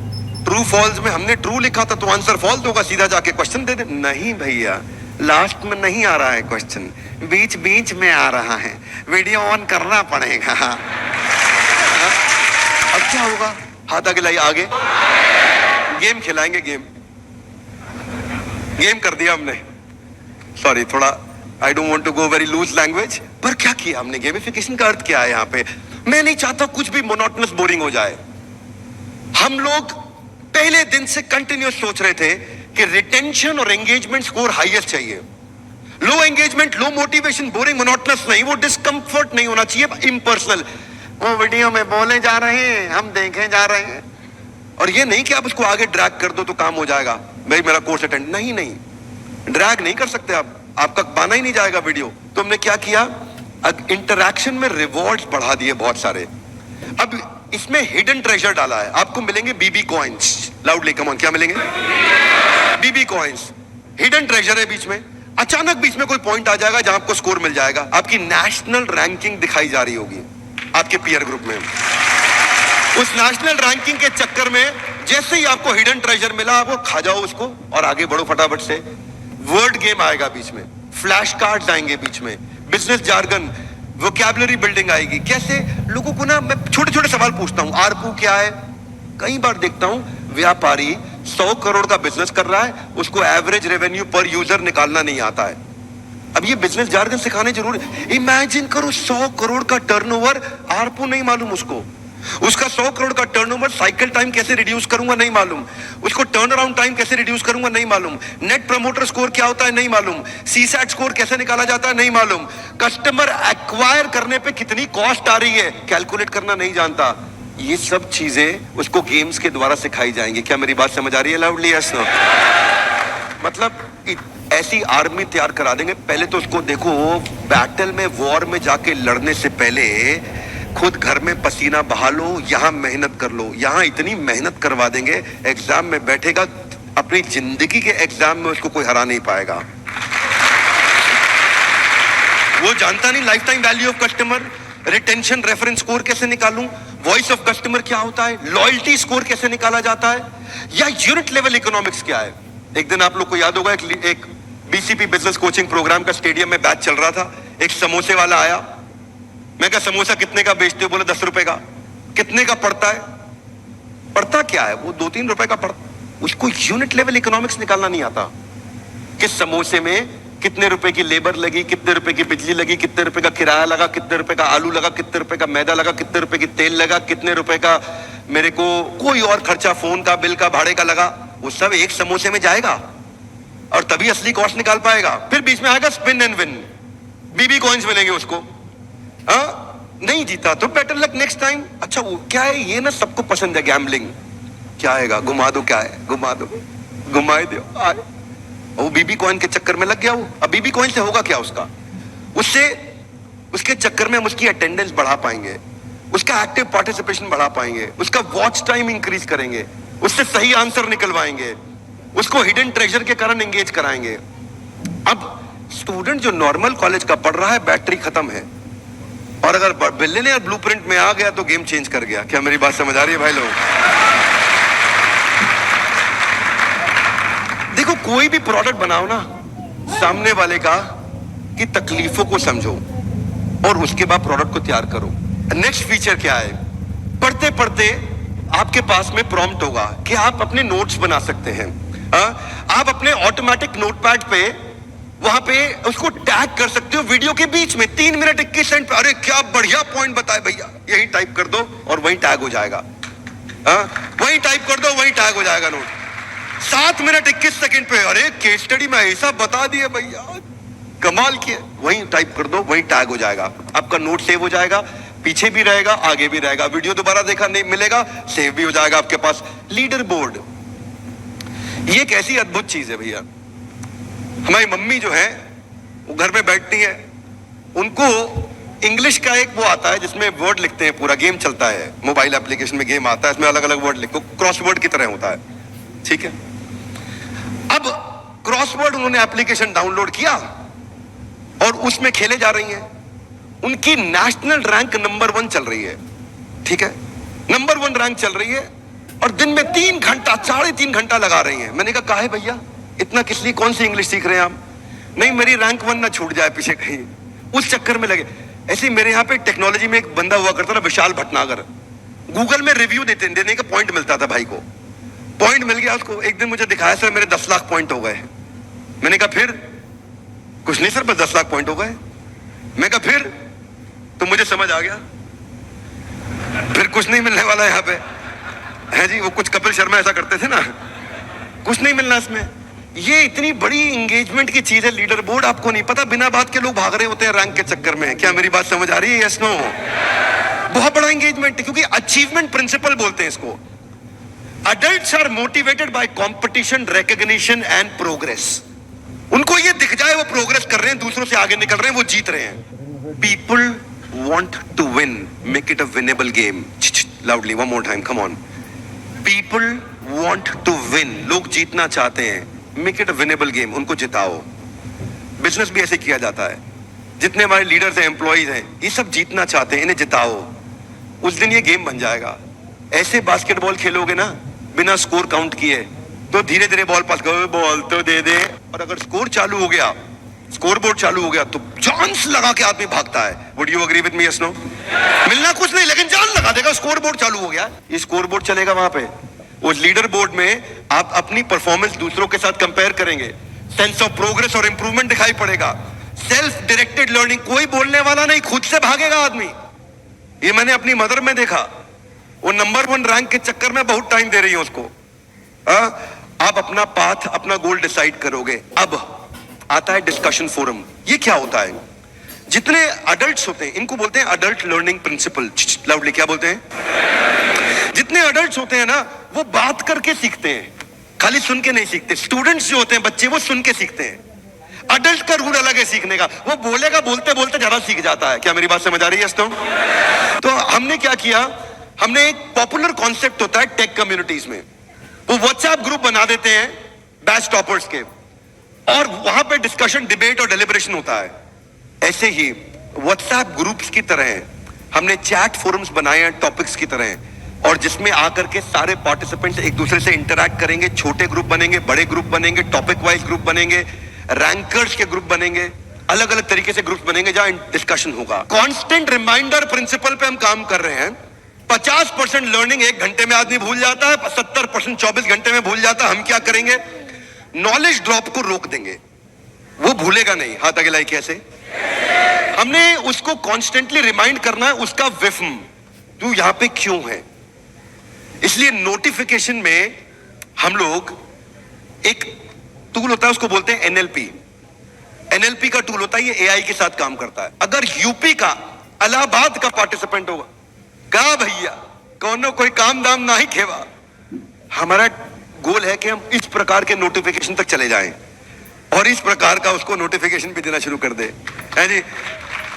ट्रू फॉल्स में हमने ट्रू लिखा था तो आंसर फॉल्स होगा, सीधा जाके क्वेश्चन दे दे। नहीं भैया, लास्ट में नहीं आ रहा है क्वेश्चन, बीच बीच में आ रहा है, वीडियो ऑन करना पड़ेगा। अब क्या होगा? हाथ आगे लाइए। आगे गेम खिलाएंगे, गेम कर दिया हमने। सॉरी, थोड़ा I don't want to go very loose language, पर क्या किया हमने? गेमिफिकेशन का अर्थ क्या है यहाँ पे? मैं नहीं चाहता कुछ भी मोनोटोनस बोरिंग हो जाए। हम लोग पहले दिन से कंटिन्यूस सोच रहे थे कि रिटेंशन और एंगेजमेंट स्कोर हाईएस्ट चाहिए। Low engagement, low motivation, boring, monotonous नहीं, वो डिस्कंफर्ट नहीं होना चाहिए, इम्पर्सनल। वो वीडियो में बोले जा रहे हैं, हम देखे जा रहे हैं, और ये नहीं कि आप उसको आगे ड्रैग कर दो तो काम हो जाएगा, भाई मेरा कोर्स अटेंड। नहीं, ड्रैग नहीं कर सकते आप, आपका बाना ही नहीं जाएगा वीडियो। तो हमने क्या किया? इंटरैक्शन में रिवॉर्ड्स बढ़ा दिए बहुत सारे। अब इसमें हिडन ट्रेजर डाला है, आपको मिलेंगे BB coins. Loudly come on, क्या मिलेंगे? BB कॉइन्स, हिडन ट्रेजर है बीच में। अचानक बीच में कोई पॉइंट आ जाएगा जहां आपको स्कोर मिल जाएगा, आपकी नेशनल रैंकिंग दिखाई जा रही होगी आपके पीयर ग्रुप में। उस नेशनल रैंकिंग के चक्कर में जैसे ही आपको हिडन ट्रेजर मिला, आपको खा जाओ उसको और आगे बढ़ो फटाफट से। वर्ड गेम आएगा बीच में, फ्लैश कार्ड्स आएंगे बीच में, बिजनेस जार्गन, वोकैबुलरी बिल्डिंग आएगी। कैसे? लोगों को ना मैं छोटे छोटे सवाल पूछता हूं, आरपू क्या है? कई बार देखता हूं व्यापारी 100 करोड़ का बिजनेस कर रहा है, उसको एवरेज रेवेन्यू पर यूजर निकालना नहीं आता है। अब ये बिजनेस जार्गन सिखाने जरूरी। इमेजिन करो 100 करोड़ का टर्नओवर, आरपू नहीं मालूम उसको, उसका 100 करोड़ का टर्नओवर, साइकिल टाइम कैसे रिड्यूस करूंगा नहीं मालूम, उसको टर्न अराउंड टाइम कैसे रिड्यूस करूंगा नहीं मालूम, नेट प्रमोटर स्कोर क्या होता है नहीं मालूम, सीसैट स्कोर कैसे निकाला जाता है नहीं मालूम, कस्टमर एक्वायर करने पे कितनी कॉस्ट आ रही है कैलकुलेट करना नहीं जानता। ये सब चीजें उसको गेम्स के द्वारा सिखाई जाएंगी। क्या मेरी बात समझ आ रही है लाउडली? Yes no? मतलब ऐसी आर्मी तैयार करा देंगे। पहले तो उसको देखो, बैटल में, वॉर में जाके लड़ने से पहले खुद घर में पसीना बहा लो, यहां मेहनत कर लो, यहां इतनी मेहनत करवा देंगे, एग्जाम में बैठेगा, अपनी जिंदगी के एग्जाम में उसको कोई हरा नहीं पाएगा। वो जानता नहीं life time value of customer, retention reference score कैसे निकालूं, वॉइस ऑफ कस्टमर क्या होता है, लॉयल्टी स्कोर कैसे निकाला जाता है, या यूनिट लेवल इकोनॉमिक्स क्या है। एक दिन आप लोग को याद होगा, एक बीसीपी बिजनेस कोचिंग प्रोग्राम का स्टेडियम में बैच चल रहा था, एक समोसे वाला आया, मैं कहा समोसा कितने का बेचते हो? बोले 10 रुपए का। कितने का पड़ता है? पड़ता क्या है वो? 2-3 रुपए का पड़ता। उसको यूनिट लेवल इकोनॉमिक्स निकालना नहीं आता कि समोसे में कितने रुपए की लेबर लगी, कितने रुपए की बिजली लगी, कितने रुपए का किराया लगा, कितने रुपए का आलू लगा, कितने रुपए का मैदा लगा, कितने रुपए की तेल लगा, कितने रुपए का मेरे को कोई और खर्चा, फोन का बिल का, भाड़े का लगा। वो सब एक समोसे में जाएगा और तभी असली कॉस्ट निकाल पाएगा। फिर बीच में आएगा spin and win, BB coins मिलेंगे उसको। नहीं जीता तो बेटर लक नेक्स्ट टाइम। अच्छा वो क्या है, ये ना सबको पसंद है गैम्बलिंग। क्या आएगा? घुमा दो, क्या है? घुमा दो, घुमाए दो, आए। वो बीबी कॉइन के चक्कर में लग गया वो। अब बीबी कॉइन से होगा क्या उसका? उससे उसके चक्कर में हम उसकी अटेंडेंस बढ़ा पाएंगे, उसका एक्टिव पार्टिसिपेशन बढ़ा पाएंगे, उसका वॉच टाइम इंक्रीज करेंगे, उससे सही आंसर निकलवाएंगे, उसको हिडन ट्रेजर के कारण एंगेज कराएंगे। अब स्टूडेंट जो नॉर्मल कॉलेज का पढ़ रहा है, बैटरी खत्म है, और अगर बिलियनियर ब्लूप्रिंट में आ गया तो गेम चेंज कर गया। क्या मेरी बात समझ आ रही है भाई लोग? देखो कोई भी प्रोडक्ट बनाओ ना, सामने वाले का की तकलीफों को समझो और उसके बाद प्रोडक्ट को तैयार करो। नेक्स्ट फीचर क्या है? पढ़ते पढ़ते आपके पास में प्रॉम्प्ट होगा कि आप अपने नोट्स बना सकते हैं। आप अपने ऑटोमेटिक नोटपैड पे वहां पे उसको टैग कर सकते हो वीडियो के बीच में 3 मिनट 21 सेकंड पे। अरे क्या बढ़िया पॉइंट बताए भैया, यही टाइप कर दो और वही टैग हो जाएगा। वही टाइप कर दो, वही टैग हो जाएगा नोट। 7 मिनट 21 सेकंड पे अरे केस स्टडी में ऐसा बता दिए भैया, कमाल किए, वही टाइप कर दो, वही टैग हो जाएगा। आपका नोट सेव हो जाएगा, पीछे भी रहेगा, आगे भी रहेगा, वीडियो दोबारा देखा नहीं मिलेगा, सेव भी हो जाएगा आपके पास। लीडर बोर्ड, ये एक ऐसी अद्भुत चीज है भैया। हमारी मम्मी जो है वो घर में बैठती है, उनको इंग्लिश का एक वो आता है जिसमें वर्ड लिखते हैं, पूरा गेम चलता है, मोबाइल एप्लीकेशन में गेम आता है, इसमें अलग अलग वर्ड लिखो, क्रॉसवर्ड की तरह होता है, ठीक है। अब क्रॉसवर्ड उन्होंने एप्लीकेशन डाउनलोड किया और उसमें खेले जा रही हैं। उनकी नेशनल रैंक नंबर 1 चल रही है, ठीक है, नंबर 1 रैंक चल रही है, और दिन में 3 घंटा 3.5 घंटा लगा रही हैं। मैंने कहा काहे भैया इतना किस लिए, कौन सी इंग्लिश सीख रहे हैं आप? नहीं मेरी रैंक 1 ना छूट जाए पीछे कहीं, उस चक्कर में लगे। ऐसे ही मेरे यहाँ पे टेक्नोलॉजी में एक बंदा हुआ करता था, विशाल भटनागर, गूगल में रिव्यू देने का पॉइंट मिलता था भाई को, पॉइंट मिल गया उसको। एक दिन मुझे दिखाया सर मेरे 10 लाख पॉइंट हो गए। मैंने कहा फिर? कुछ नहीं सर बस 10 लाख पॉइंट हो गए। मैं कहा फिर? तो मुझे समझ आ गया फिर कुछ नहीं मिलने वाला यहाँ पे है जी। वो कुछ कपिल शर्मा ऐसा करते थे ना, कुछ नहीं मिलना इसमें। ये इतनी बड़ी एंगेजमेंट की चीज है लीडर बोर्ड, आपको नहीं पता, बिना बात के लोग भाग रहे होते हैं रैंक के चक्कर में। क्या मेरी बात समझ आ रही है? Yes no? बहुत बड़ा एंगेजमेंट है, क्योंकि अचीवमेंट प्रिंसिपल बोलते हैं इसको। Adults are motivated by competition, recognition and progress. उनको ये दिख जाए वो प्रोग्रेस कर रहे हैं, दूसरों से आगे निकल रहे हैं, वो जीत रहे हैं। People want to win, make it a winnable game. Loudly, one more time, come on. People want to win. लोग जीतना चाहते हैं, make it a winnable game. उनको जिताओ। बिजनेस भी ऐसे किया जाता है, जितने हमारे लीडर्स हैं, एम्प्लॉइज हैं, ये सब जीतना चाहते हैं, इन्हें जिताओ, उस दिन ये गेम बन जाएगा। ऐसे बास्केटबॉल खेलोगे ना बिना स्कोर काउंट किए, तो धीरे धीरे बॉल पास करो, बॉल तो दे दे, और अगर स्कोर चालू हो गया, स्कोर बोर्ड चालू हो गया, तो चांस लगा के आदमी भागता है। Would you agree with me? Yes no? मिलना कुछ नहीं, लेकिन जान लगा देगा, स्कोर बोर्ड चालू हो गया। ये स्कोर बोर्ड चलेगा वहां पे, उस लीडर बोर्ड में आप अपनी परफॉर्मेंस दूसरों के साथ कंपेयर करेंगे, सेंस ऑफ प्रोग्रेस और इंप्रूवमेंट दिखाई पड़ेगा। सेल्फ डायरेक्टेड लर्निंग, कोई बोलने वाला नहीं, खुद से भागेगा आदमी। ये मैंने अपनी मदर में देखा, वो नंबर 1 रैंक के चक्कर में बहुत टाइम दे रही है उसको। आप अपना पाथ, अपना गोल डिसाइड करोगे। अब आता है डिस्कशन फोरम। ये क्या होता है? जितने अडल्ट्स होते हैं, इनको बोलते हैं अडल्ट लर्निंग प्रिंसिपल। लाउडली क्या बोलते हैं? जितने अडल्ट्स होते हैं ना, वो बात करके सीखते हैं, खाली सुन के नहीं सीखते। स्टूडेंट्स जो होते हैं, बच्चे, वो सुन के सीखते हैं। अडल्ट का रूल अलग है सीखने का, वो बोलेगा, बोलते बोलते ज्यादा सीख जाता है। क्या मेरी बात समझ आ रही है दोस्तों? तो हमने क्या किया, हमने एक पॉपुलर कॉन्सेप्ट होता है टेक कम्युनिटीज में, वो व्हाट्सएप ग्रुप बना देते हैं बैच टॉपर्स के, और वहां पे डिस्कशन, डिबेट और डेलिब्रेशन होता है। ऐसे ही व्हाट्सएप ग्रुप्स की तरह हमने चैट फोरम्स बनाए हैं टॉपिक्स की तरह, और जिसमें आकर के सारे पार्टिसिपेंट्स एक दूसरे से इंटरैक्ट करेंगे। छोटे ग्रुप बनेंगे, बड़े ग्रुप बनेंगे, टॉपिक वाइज ग्रुप बनेंगे, रैंकर्स के ग्रुप बनेंगे, अलग अलग तरीके से ग्रुप बनेंगे जहां डिस्कशन होगा। कांस्टेंट रिमाइंडर प्रिंसिपल पे हम काम कर रहे हैं। 50% लर्निंग 1 घंटे में आदमी भूल जाता है, 70% 24 घंटे में भूल जाता है। हम क्या करेंगे? नॉलेज ड्रॉप को रोक देंगे, वो भूलेगा नहीं। हाथ आगे लाई कैसे? हमने उसको कॉन्स्टेंटली रिमाइंड करना है, उसका विफ्म, तू यहां पे क्यों है। इसलिए नोटिफिकेशन में हम लोग एक टूल होता है, उसको बोलते हैं एनएलपी। एनएलपी का टूल होता है, ये एआई के साथ काम करता है। अगर यूपी का, इलाहाबाद का पार्टिसिपेंट होगा, कहा भैया कौनो कोई काम दाम ना ही खेवा। हमारा गोल है कि हम इस प्रकार के नोटिफिकेशन तक चले जाएं और इस प्रकार का उसको नोटिफिकेशन भी देना शुरू कर दे, है जी।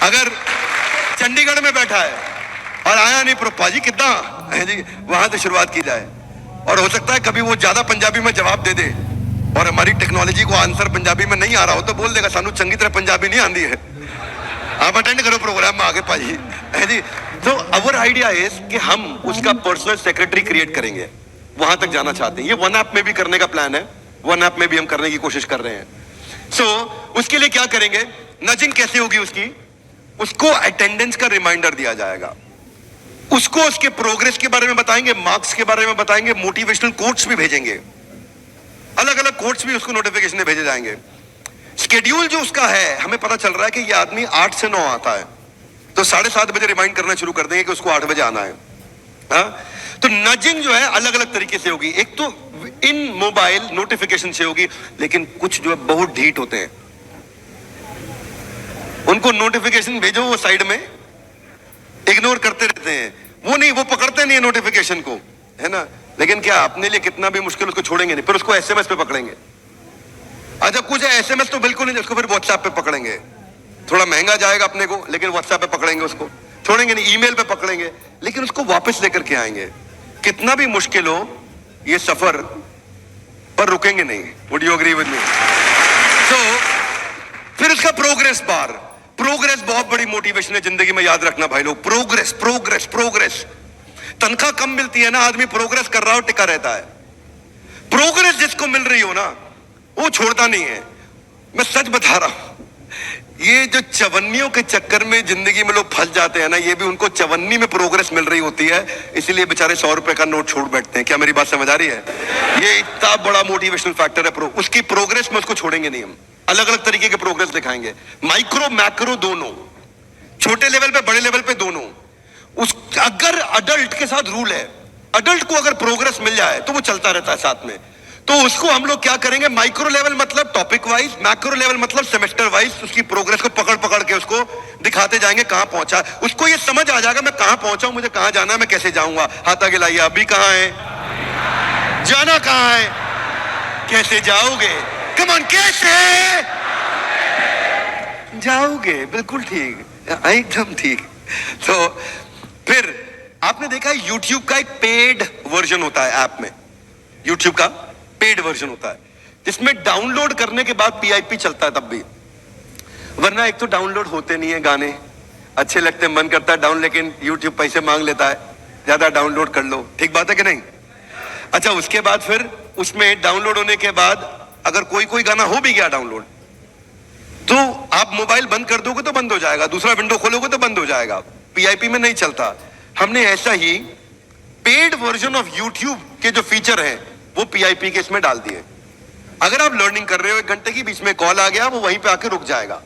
अगर चंडीगढ़ में बैठा है और आया नहीं प्रोपा जी कितना है जी, वहां से शुरुआत की जाए। और हो सकता है कभी वो ज्यादा पंजाबी में जवाब दे दे और हमारी टेक्नोलॉजी को आंसर पंजाबी में नहीं आ रहा हो तो बोल देगा सानू चंगी तरह पंजाबी नहीं आती है, आप अटेंड करो प्रोग्राम में आगे पाजी, है जी। तो अवर आइडिया इज कि हम उसका पर्सनल सेक्रेटरी क्रिएट करेंगे, वहां तक जाना चाहते हैं। ये वन ऐप में भी करने का प्लान है, वन ऐप में भी हम करने की कोशिश कर रहे हैं। सो उसके लिए क्या करेंगे, नजिंग कैसे होगी उसकी, उसको अटेंडेंस का रिमाइंडर दिया जाएगा, उसको उसके प्रोग्रेस के बारे में बताएंगे, मार्क्स के बारे में बताएंगे, मोटिवेशनल कोट्स भी भेजेंगे, अलग अलग कोट्स भी उसको नोटिफिकेशन में भेजे जाएंगे। शेड्यूल जो उसका है, हमें पता चल रहा है कि ये आदमी 8 से 9 आता है, तो 7:30 बजे रिमाइंड करना शुरू कर देंगे कि उसको 8 बजे आना है। तो नजिंग जो है अलग अलग तरीके से होगी। एक तो इन मोबाइल नोटिफिकेशन से होगी, लेकिन कुछ जो है बहुत ढीठ होते हैं, उनको नोटिफिकेशन भेजो वो साइड में इग्नोर करते रहते हैं, वो नहीं, वो पकड़ते नहीं है नोटिफिकेशन को, है ना। लेकिन क्या अपने लिए कितना भी मुश्किल उसको छोड़ेंगे नहीं, फिर उसको एसएमएस पे पकड़ेंगे। अच्छा कुछ है एसएमएस तो बिल्कुल नहीं, उसको फिर व्हाट्सएप पे पकड़ेंगे, थोड़ा महंगा जाएगा अपने को, लेकिन व्हाट्सएप पे पकड़ेंगे उसको, छोड़ेंगे नहीं, ईमेल पे पकड़ेंगे, लेकिन उसको वापस लेकर के आएंगे। कितना भी मुश्किल हो ये सफर, पर रुकेंगे नहीं। Would you agree with me? तो फिर उसका प्रोग्रेस बार, प्रोग्रेस बहुत बड़ी मोटिवेशन है जिंदगी में, याद रखना भाई लोग। Progress progress progress. तनख्वाह कम मिलती है ना, आदमी प्रोग्रेस कर रहा हो टिका रहता है। प्रोग्रेस जिसको मिल रही हो ना, वो छोड़ता नहीं है। मैं सच बता रहा हूं, ये जो चवन्नियों के चक्कर में जिंदगी में लोग फंस जाते हैं ना, ये भी उनको चवन्नी में प्रोग्रेस मिल रही होती है, इसलिए बेचारे 100 रुपए का नोट छोड़ बैठते हैं। क्या मेरी बात समझ आ रही है? ये इतना बड़ा मोटिवेशनल फैक्टर है। उसकी प्रोग्रेस में उसको छोड़ेंगे नहीं हम, अलग अलग तरीके के प्रोग्रेस दिखाएंगे, माइक्रो मैक्रो दोनों, छोटे लेवल पे बड़े लेवल पे दोनों। उस अगर अडल्ट के साथ रूल है, अडल्ट को अगर प्रोग्रेस मिल जाए तो वो चलता रहता है साथ में। तो उसको हम लोग क्या करेंगे, माइक्रो लेवल मतलब टॉपिक वाइज, मैक्रो लेवल मतलब सेमेस्टर वाइज, उसकी प्रोग्रेस को पकड़ पकड़ के उसको दिखाते जाएंगे कहां पहुंचा। उसको ये समझ आ जाएगा मैं कहां पहुंचा हूं, मुझे कहां जाना है, मैं कैसे जाऊंगा। हाथ आगे लाइए, अभी कहां है, जाना कहां है, कैसे जाओगे, कम ऑन, कैसे जाओगे, बिल्कुल ठीक, एकदम ठीक। तो फिर आपने देखा YouTube का एक पेड वर्जन होता है, ऐप में YouTube का पेड वर्जन होता है, जिसमें डाउनलोड करने के बाद PIP चलता है तब भी, वरना एक तो डाउनलोड होते नहीं है गाने, अच्छे लगते मन करता है डाउन, लेकिन YouTube पैसे मांग लेता है, ज्यादा डाउनलोड कर लो, ठीक बात है कि नहीं। अच्छा उसके बाद फिर उसमें डाउनलोड होने के बाद अगर कोई कोई गाना हो भी गया डाउनलोड, तो आप मोबाइल बंद कर दोगे तो बंद हो जाएगा, दूसरा विंडो खोलोगे तो बंद हो जाएगा, PIP में नहीं चलता। हमने ऐसा ही पेड वर्जन ऑफ YouTube के जो फीचर हैं वो PIP के इसमें डाल दिए। अगर आप लर्निंग कर रहे हो 1 घंटे की, बीच में कॉल आ गया, वो वहीं पे आके रुक जाएगा।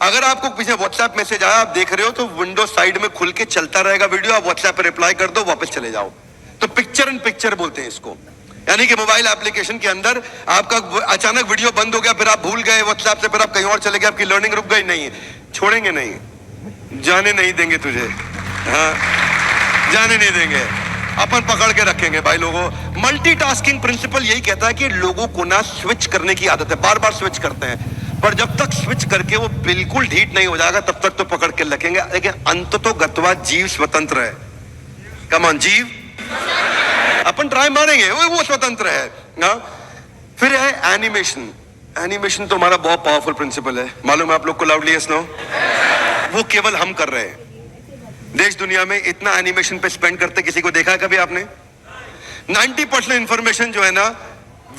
अगर आपको पीछे व्हाट्सएप मैसेज आया, आप देख रहे हो, तो विंडो साइड में खुल के चलता रहेगा वीडियो, आप व्हाट्सएप पे रिप्लाई कर दो, वापस चले जाओ। तो पिक्चर इन पिक्चर बोलते हैं इसको, यानी कि मोबाइल एप्लीकेशन के अंदर आपका अचानक वीडियो बंद हो गया, फिर आप भूल गए व्हाट्सएप से, फिर आप कहीं और चले गए, आपकी लर्निंग रुक गई, नहीं छोड़ेंगे, नहीं जाने नहीं देंगे तुझे, हाँ जाने नहीं देंगे, अपन पकड़ के रखेंगे भाई लोगों। मल्टीटास्किंग प्रिंसिपल यही कहता है कि लोगों को ना स्विच करने की आदत है, बार बार स्विच करते हैं, पर जब तक स्विच करके वो बिल्कुल ढीठ नहीं हो जाएगा तब तक तो पकड़ के रखेंगे, लेकिन अंततः गत्वा जीव स्वतंत्र है। कम ऑन जीव, अपन ट्राई मारेंगे, वो स्वतंत्र है ना। फिर है एनिमेशन। एनिमेशन तो हमारा बहुत पावरफुल प्रिंसिपल है, मालूम है आप लोग को, लाउडली यस नो। वो केवल हम कर रहे हैं। देश दुनिया में इतना एनिमेशन पे स्पेंड करते किसी को देखा है कभी आपने? 90% इंफॉर्मेशन जो है ना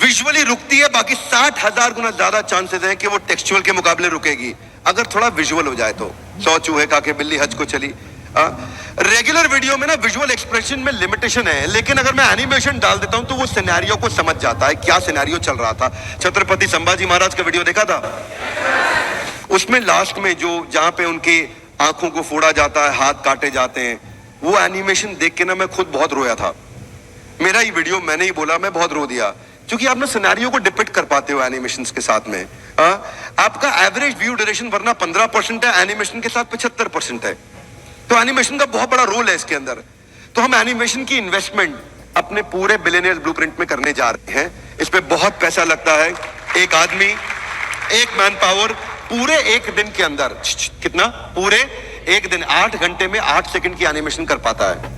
विजुअली रुकती है, बाकी 60,000 गुना ज्यादा चांसेस हैं कि वो टेक्सचुअल के मुकाबले रुकेगी अगर थोड़ा विजुअल हो जाए तो। 100 चूहे काके बिल्ली हज को चली। रेगुलर वीडियो में ना विजुअल एक्सप्रेशन में लिमिटेशन है, लेकिन अगर मैं एनिमेशन डाल देता हूं तो वो सिनेरियो को समझ जाता है, क्या सिनेरियो चल रहा था। छत्रपति संभाजी महाराज का वीडियो देखा था? उसमें लास्ट में जो जहां पे उनकी आंखों को फोड़ा जाता है, हाथ काटे जाते हैं, वो एनिमेशन देख के ना मैं खुद बहुत रोया था। मेरा ही वीडियो, मैंने ही बोला, मैं बहुत रो दिया, क्योंकि आप ना सिनेरियो को डिपिक्ट कर पाते हो एनिमेशंस के साथ में। आपका एवरेज व्यू ड्यूरेशन वरना 15% है, एनिमेशन के साथ 75% है, तो एनिमेशन का बहुत बड़ा रोल है इसके अंदर। तो हम एनिमेशन की इन्वेस्टमेंट अपने पूरे बिलियनियर ब्लूप्रिंट में करने जा रहे हैं। इस पे बहुत पैसा लगता है। एक आदमी, एक मैन पावर पूरे एक दिन के अंदर कितना, पूरे एक दिन 8 घंटे में 8 सेकंड की एनिमेशन कर पाता है,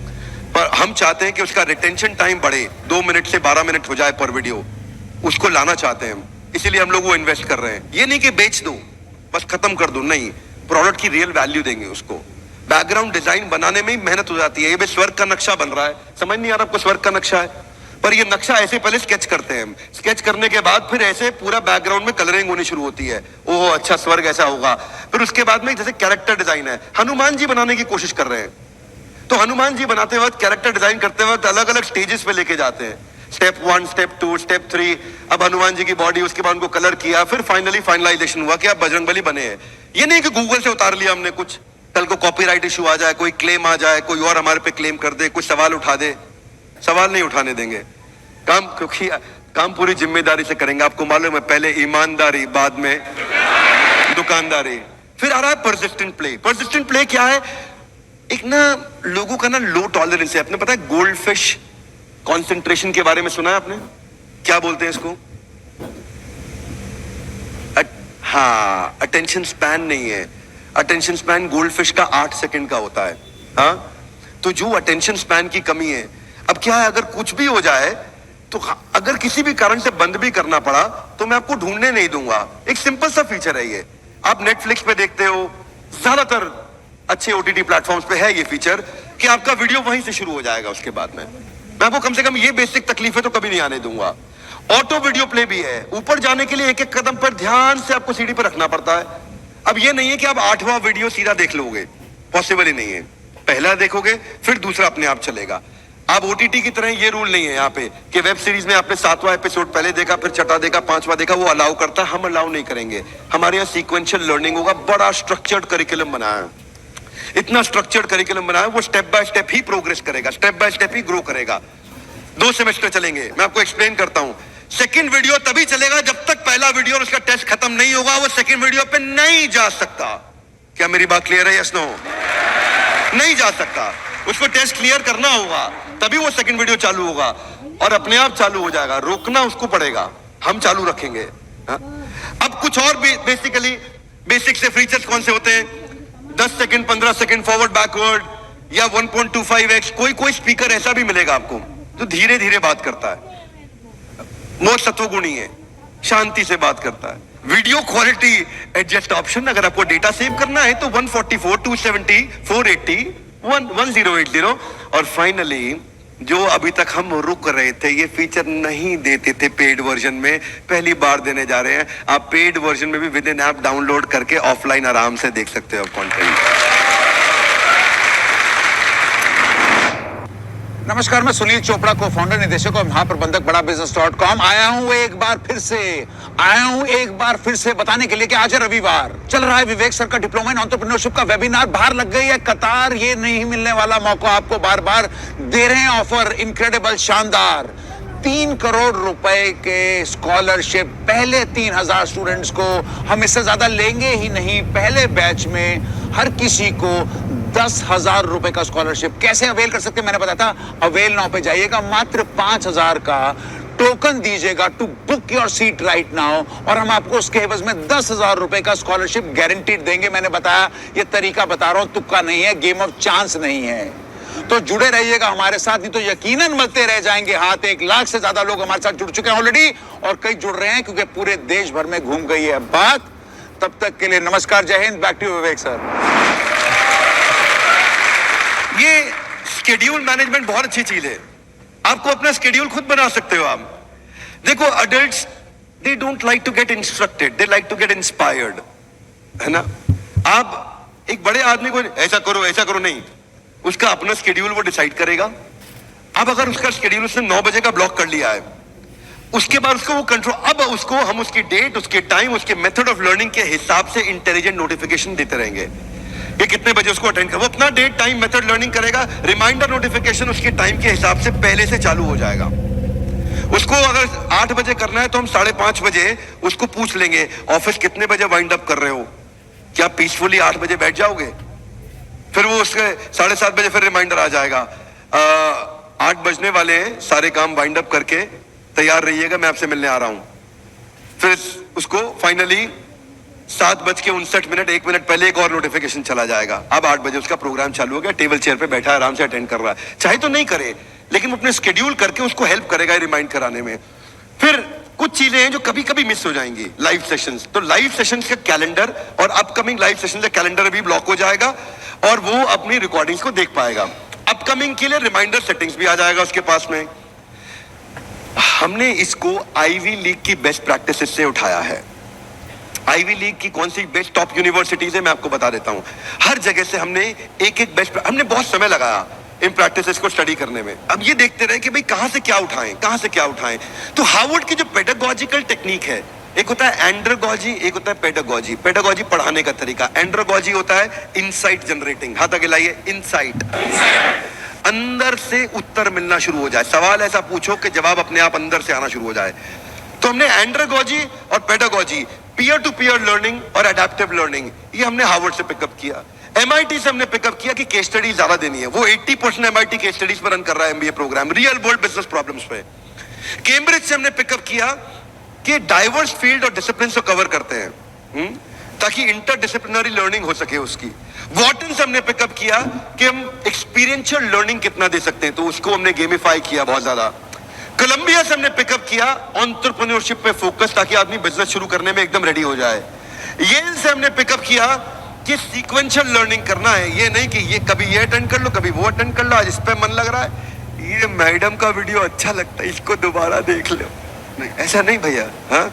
पर हम चाहते हैं कि उसका रिटेंशन टाइम बढ़े, 2 मिनट से 12 मिनट हो जाए पर वीडियो, उसको लाना चाहते हैं हम, इसीलिए हम लोग वो इन्वेस्ट कर रहे हैं। ये नहीं कि बेच दो बस खत्म कर दो, नहीं, प्रोडक्ट की रियल वैल्यू देंगे उसको। बैकग्राउंड डिजाइन बनाने में ही मेहनत हो जाती है। ये भी स्वर्ग का नक्शा बन रहा है, समझ नहीं आ रहा आपको स्वर्ग का नक्शा है, पर ये नक्शा ऐसे पहले स्केच करते हैं हम, स्केच करने के बाद फिर ऐसे पूरा बैकग्राउंड में कलरिंग होनी शुरू होती है, ओह अच्छा स्वर्ग ऐसा होगा। फिर उसके बाद में जैसे कैरेक्टर डिजाइन है, हनुमान जी बनाने की कोशिश कर रहे हैं, तो हनुमान जी बनाते वक्त, कैरेक्टर डिजाइन करते वक्त अलग अलग स्टेजेस पे लेके जाते हैं, स्टेप 1, स्टेप 2, स्टेप 3। अब हनुमान जी की बॉडी, उसके बाद उनको कलर किया, फिर फाइनली फाइनलाइजेशन हुआ कि आप बजरंगबली बने हैं। ये नहीं कि गूगल से उतार लिया हमने कुछ, कल को कॉपीराइट इशू आ जाए, कोई क्लेम आ जाए, कोई और हमारे पे क्लेम कर दे, कुछ सवाल उठा दे। सवाल नहीं उठाने देंगे काम, क्योंकि काम पूरी जिम्मेदारी से करेंगे। आपको मालूम है, पहले ईमानदारी, बाद में दुकानदारी। फिर आ रहा है परसिस्टेंट प्ले। परसिस्टेंट प्ले क्या है? एक ना लोगों का ना लो टॉलरेंस है। आपने पता है गोल्ड फिश कॉन्सेंट्रेशन के बारे में सुना है आपने? क्या बोलते हैं इसको? हाँ, अटेंशन स्पैन नहीं है। अटेंशन स्पैन गोल्ड फिश का 8 सेकंड का होता है। हाँ, तो जो अटेंशन स्पैन की कमी है, अब क्या है, अगर कुछ भी हो जाए तो अगर किसी भी कारण से बंद भी करना पड़ा तो मैं आपको ढूंढने नहीं दूंगा। एक सिंपल सा फीचर है ये। आप नेटफ्लिक्स पे देखते हो, ज्यादातर अच्छे ओटीटी प्लेटफॉर्म्स पे है ये फीचर कि आपका वीडियो वहीं से शुरू हो जाएगा। उसके बाद में मैं आपको कम से कम ये बेसिक तकलीफें तो कभी नहीं आने दूंगा। ऑटो वीडियो प्ले भी है। ऊपर जाने के लिए एक एक कदम पर ध्यान से आपको सीढ़ी पर रखना पड़ता है। अब ये नहीं है कि आप 8वां वीडियो सीधा देख लोगे, पॉसिबल ही नहीं है। पहला देखोगे फिर दूसरा अपने आप चलेगा। आप ओटीटी की तरह ये रूल नहीं है यहाँ पे कि वेब सीरीज में आपने 7वां एपिसोड पहले देखा, फिर 6वां देखा, 5वां देखा, वो अलाउ करता है, हम अलाउ नहीं करेंगे। हमारे यहाँ सीक्वेंशियल लर्निंग होगा। बड़ा स्ट्रक्चर्ड करिकुलम बनाया है, इतना स्ट्रक्चर्ड करिकुलम बनाया है, वो स्टेप बाय स्टेप ही प्रोग्रेस करेगा, स्टेप बाय स्टेप ही ग्रो करेगा। 2 सेमेस्टर चलेंगे। मैं आपको एक्सप्लेन करता हूं। सेकंड वीडियो तभी चलेगा जब तक पहला वीडियो और उसका टेस्ट खत्म नहीं होगा, वो सेकंड वीडियो पे नहीं जा सकता। क्या मेरी बात क्लियर है? Yes no? नहीं जा सकता, उसको टेस्ट क्लियर करना होगा, तभी वो सेकंड वीडियो चालू होगा और अपने आप चालू हो जाएगा। रोकना उसको पड़ेगा, हम चालू रखेंगे। अब कुछ और बेसिकली बेसिक से फीचर्स कौन से होते हैं? 10 सेकंड, 15 सेकंड फॉरवर्ड बैकवर्ड, या 1.25x। कोई स्पीकर ऐसा भी मिलेगा आपको जो धीरे धीरे बात करता है, मोस्ट सत्वगुणी है, शांति से बात करता है। वीडियो क्वालिटी एडजस्ट ऑप्शन, अगर आपको डेटा सेव करना है तो 144, 270, 480, 1080। और फाइनली जो अभी तक हम रुक रहे थे, ये फीचर नहीं देते थे पेड वर्जन में, पहली बार देने जा रहे हैं। आप पेड वर्जन में भी विद इन ऐप डाउनलोड करके ऑफलाइन आराम से देख सकते हो कंटेंट। नमस्कार, मैं सुनील चोपड़ा को फाउंडर निदेशक और महाप्रबंधक बड़ा business.com आया हूँ एक बार फिर से बताने के लिए कि आज है रविवार, चल रहा है विवेक सर का डिप्लोमा इन एंटरप्रेन्योरशिप का वेबिनार, बाहर लग गई है कतार, ये नहीं मिलने वाला मौका आपको बार बार दे रहे हैं ऑफर, इनक्रेडिबल, शानदार 3 करोड़ रुपए के स्कॉलरशिप पहले 3000 स्टूडेंट्स को, हम इससे ज्यादा लेंगे ही नहीं। पहले बैच में हर किसी को 10,000 रुपए का स्कॉलरशिप। कैसे अवेल कर सकते हैं मैंने बताया था, अवेल नाउ पे जाइएगा, मात्र 5,000 का टोकन दीजिएगा to book your seat right now, और हम आपको उसके एवज में 10,000 रुपए का स्कॉलरशिप गारंटीड देंगे। मैंने बताया ये तरीका बता रहा हूं, तुक्का नहीं है, गेम ऑफ चांस नहीं है। तो जुड़े रहिएगा हमारे साथ, नहीं तो यकीनन बढ़ते रह जाएंगे हाथ। 1 लाख से ज्यादा लोग हमारे साथ जुड़ चुके हैं ऑलरेडी, और कई जुड़ रहे हैं क्योंकि पूरे देश भर में घूम गई है बात। तब तक के लिए नमस्कार, जय Hind, back to Vivek sir. ये शेड्यूल मैनेजमेंट बहुत अच्छी चीज है, आपको अपना शेड्यूल खुद बना सकते हो आप। देखो adults they don't like to get instructed, they like to get inspired, है ना। आप एक बड़े आदमी को ऐसा करो नहीं, उसका अपना शेड्यूल वो डिसाइड करेगा। अब अगर उसका शेड्यूल उसने 9 बजे का ब्लॉक कर लिया है, उसके बाद उसको वो कंट्रोल, अब उसको हम उसकी डेट, उसके टाइम, उसके मेथड ऑफ लर्निंग के हिसाब से इंटेलिजेंट नोटिफिकेशन देते रहेंगे। ये कितने बजे उसको अटेंड कर, वो अपना डेट, टाइम, मेथड लर्निंग करेगा। रिमाइंडर नोटिफिकेशन उसके टाइम के हिसाब से पहले से चालू हो जाएगा। उसको अगर 8 बजे करना है तो हम 5:30 बजे उसको पूछ लेंगे, ऑफिस कितने बजे वाइंड अप कर रहे हो, क्या पीसफुली 8 बजे बैठ जाओगे। फिर वो उसके 7:30 बजे फिर रिमाइंडर आ जाएगा, 8 बजने वाले हैं, सारे काम वाइंड अप करके तैयार रहिएगा, मैं आपसे मिलने आ रहा हूं। फिर उसको फाइनली 7:59 1 मिनट पहले एक और नोटिफिकेशन चला जाएगा। अब 8 बजे उसका प्रोग्राम चालू हो गया, टेबल चेयर पे बैठा आराम से अटेंड कर रहा है। चाहे तो नहीं करे, लेकिन अपने स्केड्यूल करके उसको हेल्प करेगा रिमाइंड कराने में। फिर कुछ चीजें हैं जो कभी कभी मिस हो जाएंगी, लाइव सेशंस। तो लाइव सेशंस का कैलेंडर और अपकमिंग लाइव सेशंस का कैलेंडर भी ब्लॉक हो जाएगा, और वो अपनी रिकॉर्डिंग्स को देख पाएगा। अपकमिंग के लिए रिमाइंडर सेटिंग्स भी आ जाएगा उसके पास में। हमने इसको आईवी लीग की बेस्ट प्रैक्टिसेस से उठाया है। आईवी लीग की कौन सी बेस्ट टॉप यूनिवर्सिटीज है मैं आपको बता देता हूं। हर जगह से हमने एक बेस्ट, हमने बहुत समय लगाया इन प्रैक्टिसेस को स्टडी करने में। अब ये देखते रहे कि भाई कहां से क्या उठाएं। तो हार्वर्ड की जो पेडागोजिकल टेक्निक है, एक होता है एंड्रागोजी, एक होता है पेडागोजी। पेडागोजी पढ़ाने का तरीका, एंड्रागोजी होता है इनसाइट जनरेटिंग। हाथ आगे लाइए, इनसाइट, अंदर से उत्तर मिलना शुरू हो जाए, सवाल ऐसा पूछो कि जवाब अपने आप अंदर से आना शुरू हो जाए। तो हमने एंड्रागोजी और pedagogy, peer to peer learning और एडेप्टिव लर्निंग, ये हमने हार्वर्ड से पिकअप किया। MIT से हमने पिकअप किया कि केस स्टडी ज्यादा देनी है, वो 80% MIT केस स्टडीज पर रन कर रहा है MBA program, real world business problems पे। कैम्ब्रिज से हमने पिकअप किया कि डाइवर्स फील्ड और डिसिप्लिन को कवर करते हैं, ताकि इंटरडिसिप्लिनरी लर्निंग हो सके उसकी। वॉर्टन से हमने पिकअप किया कि हम एक्सपीरियंशियल लर्निंग कितना दे सकते हैं, तो उसको हमने गेमिफाई किया बहुत ज्यादा। कोलंबिया से हमने पिकअप किया एंटरप्रेन्योरशिप पे फोकस, ताकि आदमी बिजनेस शुरू करने में एकदम रेडी हो जाए। येल से हमने पिकअप किया कि सीक्वेंशियल लर्निंग करना है, ये नहीं कि ये कभी ये अटेंड कर लो कभी वो अटेंड कर लो, आज इस पे मन लग रहा है, ये मैडम का वीडियो अच्छा लगता है इसको दोबारा देख लो, नहीं ऐसा नहीं भैया। हाँ,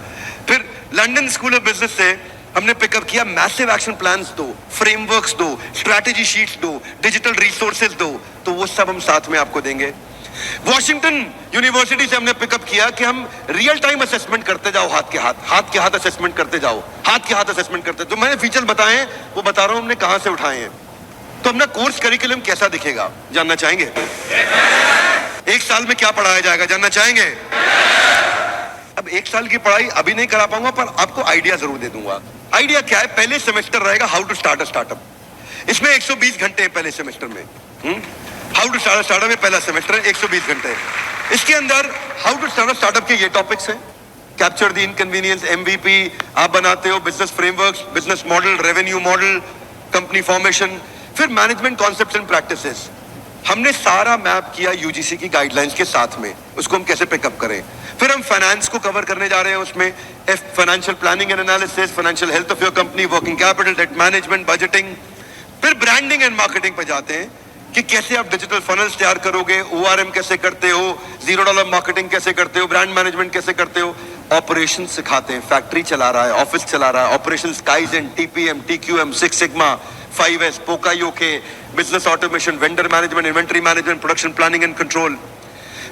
फिर लंदन स्कूल ऑफ बिजनेस से हमने पिकअप किया मैसिव एक्शन प्लान्स दो, फ्रेमवर्क्स दो, स्ट्रैटेजी शीट्स दो, डिजिटल रिसोर्सेज दो, तो वो सब हम साथ में आपको देंगे। वॉशिंगटन यूनिवर्सिटी से हमने पिकअप किया कि हम रियल टाइम असेसमेंट करते जाओ, हाथ के हाथ असेसमेंट करते जाओ, हाथ के हाथ असेसमेंट करते। तो मैंने फीचर बताए वो बता रहा हूं हमने कहां से उठाए हैं। तो अपना कोर्स करिकुलम कैसा दिखेगा जानना चाहेंगे? 1 साल में क्या पढ़ाया जाएगा जानना चाहेंगे? अब 1 साल की पढ़ाई अभी नहीं करा पाऊंगा, पर आपको आइडिया जरूर दे दूंगा। आइडिया क्या है? पहले सेमेस्टर रहेगा how to start a startup, इसमें 120 घंटे हैं पहले सेमेस्टर में। How to start a startup में पहला सेमेस्टर है 120 घंटे। इसके अंदर how to start a startup के ये टॉपिक्स हैं, कैप्चर द इनकन्वीनियंस, MVP आप बनाते हो, business frameworks, business model, revenue model, company formation, फिर मैनेजमेंट कॉन्सेप्ट्स एंड प्रैक्टिसेस। हमने सारा मैप किया UGC की गाइडलाइंस के साथ में, उसको हम कैसे पिकअप करें। फिर हम फाइनेंस को कवर करने जा रहे हैं, उसमें financial planning and analysis, financial health of your company, working capital, debt management, budgeting. फिर ब्रांडिंग एंड मार्केटिंग पे जाते हैं कि कैसे आप डिजिटल फनल्स तैयार करोगे, ORM कैसे करते हो, $0 मार्केटिंग कैसे करते हो, ब्रांड मैनेजमेंट कैसे करते हो। ऑपरेशन सिखाते हैं, फैक्ट्री चला रहा है, ऑफिस चला रहा है, operations, kaizen, TPM, TQM, 6 sigma, 5S, Pokayoke, business automation, vendor management, inventory management, production planning and control.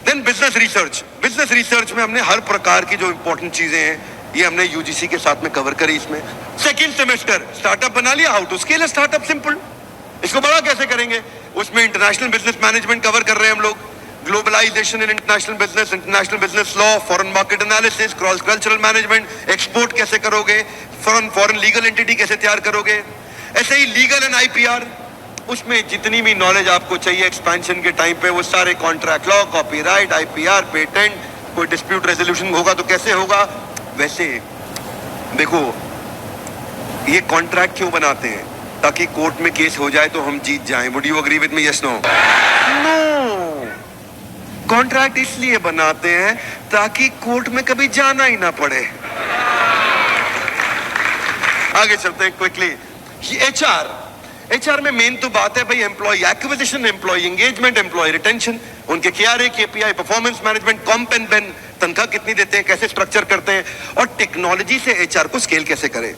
Then business research. Business research में हमने हर प्रकार की जो important चीजें हैं ये हमने UGC के साथ में कवर करी इसमें. सेकेंड सेमेस्टर स्टार्टअप बना लिया, how to scale a startup, simple. इसको बड़ा कैसे करेंगे, उसमें इंटरनेशनल बिजनेस मैनेजमेंट कवर कर रहे हैं हम लोग, globalisation in international business law, foreign market analysis, cross cultural management, export कैसे करोगे, फॉरेन लीगल एंटिटी कैसे तैयार करोगे, ऐसे ही लीगल एंड IPR, उसमें जितनी भी नॉलेज आपको चाहिए एक्सपेंशन के टाइम पे वो सारे contract law, copyright, IPR, patent, कोई डिस्प्यूट रेजोल्यूशन होगा तो कैसे होगा. वैसे देखो ये कॉन्ट्रैक्ट क्यों बनाते हैं, ताकि कोर्ट में केस हो जाए तो हम जीत जाएं. Would you agree with me, yes no? No, contract इसलिए बनाते हैं ताकि कोर्ट में कभी जाना ही ना पड़े. आगे चलते हैं क्विकली. HR में मेन तो बात है भाई employ acquisition, employ engagement, employ retention, उनके KRA, KPI, performance management, comp and ben, तनख्वाह कितनी देते हैं, कैसे स्ट्रक्चर करते हैं, और टेक्नोलॉजी से HR को स्केल कैसे करें.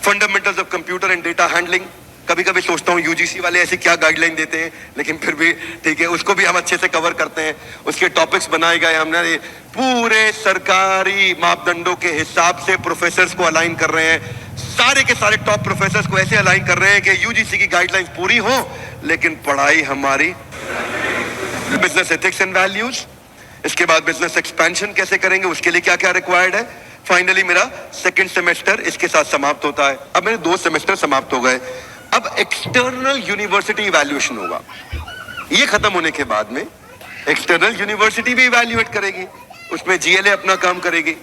Fundamentals of computer and data handling. कभी कभी सोचता हूँ UGC वाले ऐसी क्या गाइडलाइन देते हैं, लेकिन फिर भी ठीक है, उसको भी हम अच्छे से कवर करते हैं. उसके टॉपिक्स बनाए गए हमने, पूरे सरकारी मापदंडों के हिसाब से प्रोफेसर्स को अलाइन कर रहे हैं. सारे के सारे टॉप प्रोफेसर्स को ऐसे अलाइन कर रहे हैं कि UGC की गाइडलाइंस पूरी हो, लेकिन पढ़ाई हमारी. बिजनेस एथिक्स एंड वैल्यूज, इसके बाद बिजनेस एक्सपेंशन कैसे करेंगे, उसके लिए क्या क्या रिक्वायर्ड है. फाइनली मेरा सेकंड सेमेस्टर इसके साथ समाप्त होता है. अब मेरे 2 सेमेस्टर समाप्त हो गए. अब एक्सटर्नल यूनिवर्सिटी इवैल्यूएशन होगा. ये खत्म होने के बाद में एक्सटर्नल यूनिवर्सिटी भी इवैल्यूएट करेगी, उसमें GLA अपना काम करेगी.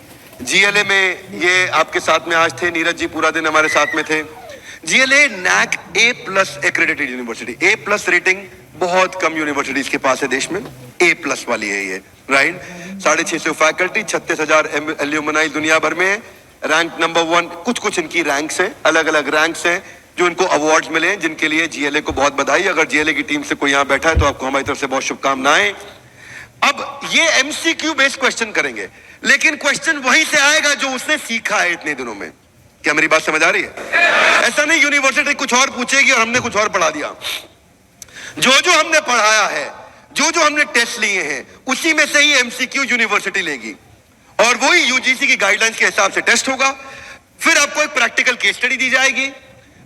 GLA में ये आपके साथ में आज थे, नीरज जी पूरा दिन हमारे साथ में थे. GLA NAC A+ accredited university. A+ rating बहुत कम यूनिवर्सिटीज के पास है देश में, A+ वाली है ये, राइट. 650 फैकल्टी, 36,000 एल्यूमनाई दुनिया भर में, रैंक नंबर 1. कुछ इनकी रैंक्स हैं, अलग अलग रैंक्स हैं जो इनको अवार्ड्स मिले हैं, जिनके लिए GLA को बहुत बधाई. अगर GLA की टीम से कोई यहाँ बैठा है तो आपको हमारी तरफ से बहुत शुभकामनाएं. अब ये MCQ बेस्ड क्वेश्चन करेंगे, लेकिन क्वेश्चन वहीं से आएगा जो उसने सीखा है इतने दिनों में. क्या मेरी बात समझ आ रही है? ऐसा नहीं यूनिवर्सिटी कुछ और पूछेगी और हमने कुछ और पढ़ा दिया. जो हमने पढ़ाया है, जो हमने टेस्ट लिए हैं, उसी में से ही MCQ यूनिवर्सिटी लेगी, और वही UGC की गाइडलाइंस के हिसाब से टेस्ट होगा. फिर आपको एक प्रैक्टिकल केस स्टडी दी जाएगी,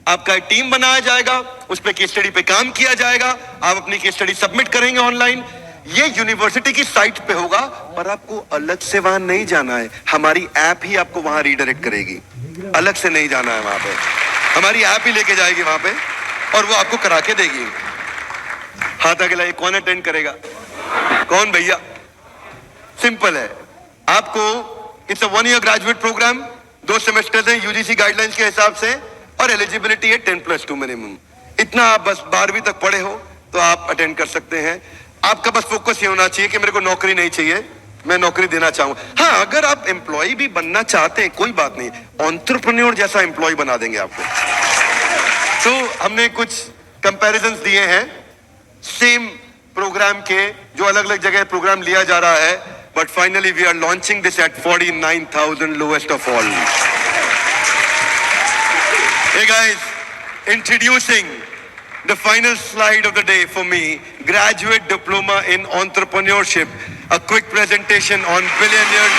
आपका एक टीम बनाया जाएगा, उस पर केस स्टडी पे काम किया जाएगा, आप अपनी केस स्टडी सबमिट करेंगे ऑनलाइन. ये यूनिवर्सिटी की साइट पे होगा, पर आपको अलग से वहां नहीं जाना है. हमारी ऐप ही आपको वहां रीडायरेक्ट करेगी, अलग से नहीं जाना है वहां पे. हमारी ऐप ही लेके जाएगी वहां पे और वो आपको करा के देगी. हाथ अगला, ये कौन अटेंड करेगा, कौन भैया? सिंपल है. आपको it's a 1 year graduate program, 2 semesters हैं UGC गाइडलाइंस के हिसाब से, और एलिजिबिलिटी है 10+2 मिनिमम. इतना आप बस 12वीं तक पढ़े हो तो आप अटेंड कर सकते हैं. आपका बस फोकस ये होना चाहिए कि मेरे को नौकरी नहीं चाहिए, मैं नौकरी देना चाहूंगा. हाँ, अगर आप एम्प्लॉय भी बनना चाहते हैं कोई बात नहीं, एंटरप्रेन्योर जैसा एम्प्लॉय बना देंगे आपको. तो हमने कुछ कंपैरिजंस दिए हैं सेम प्रोग्राम के, जो अलग अलग जगह प्रोग्राम लिया जा रहा है, but finally we are launching this at 49,000, lowest of all. Hey guys, introducing the final slide of the day for me, graduate diploma in entrepreneurship, a quick presentation on billionaire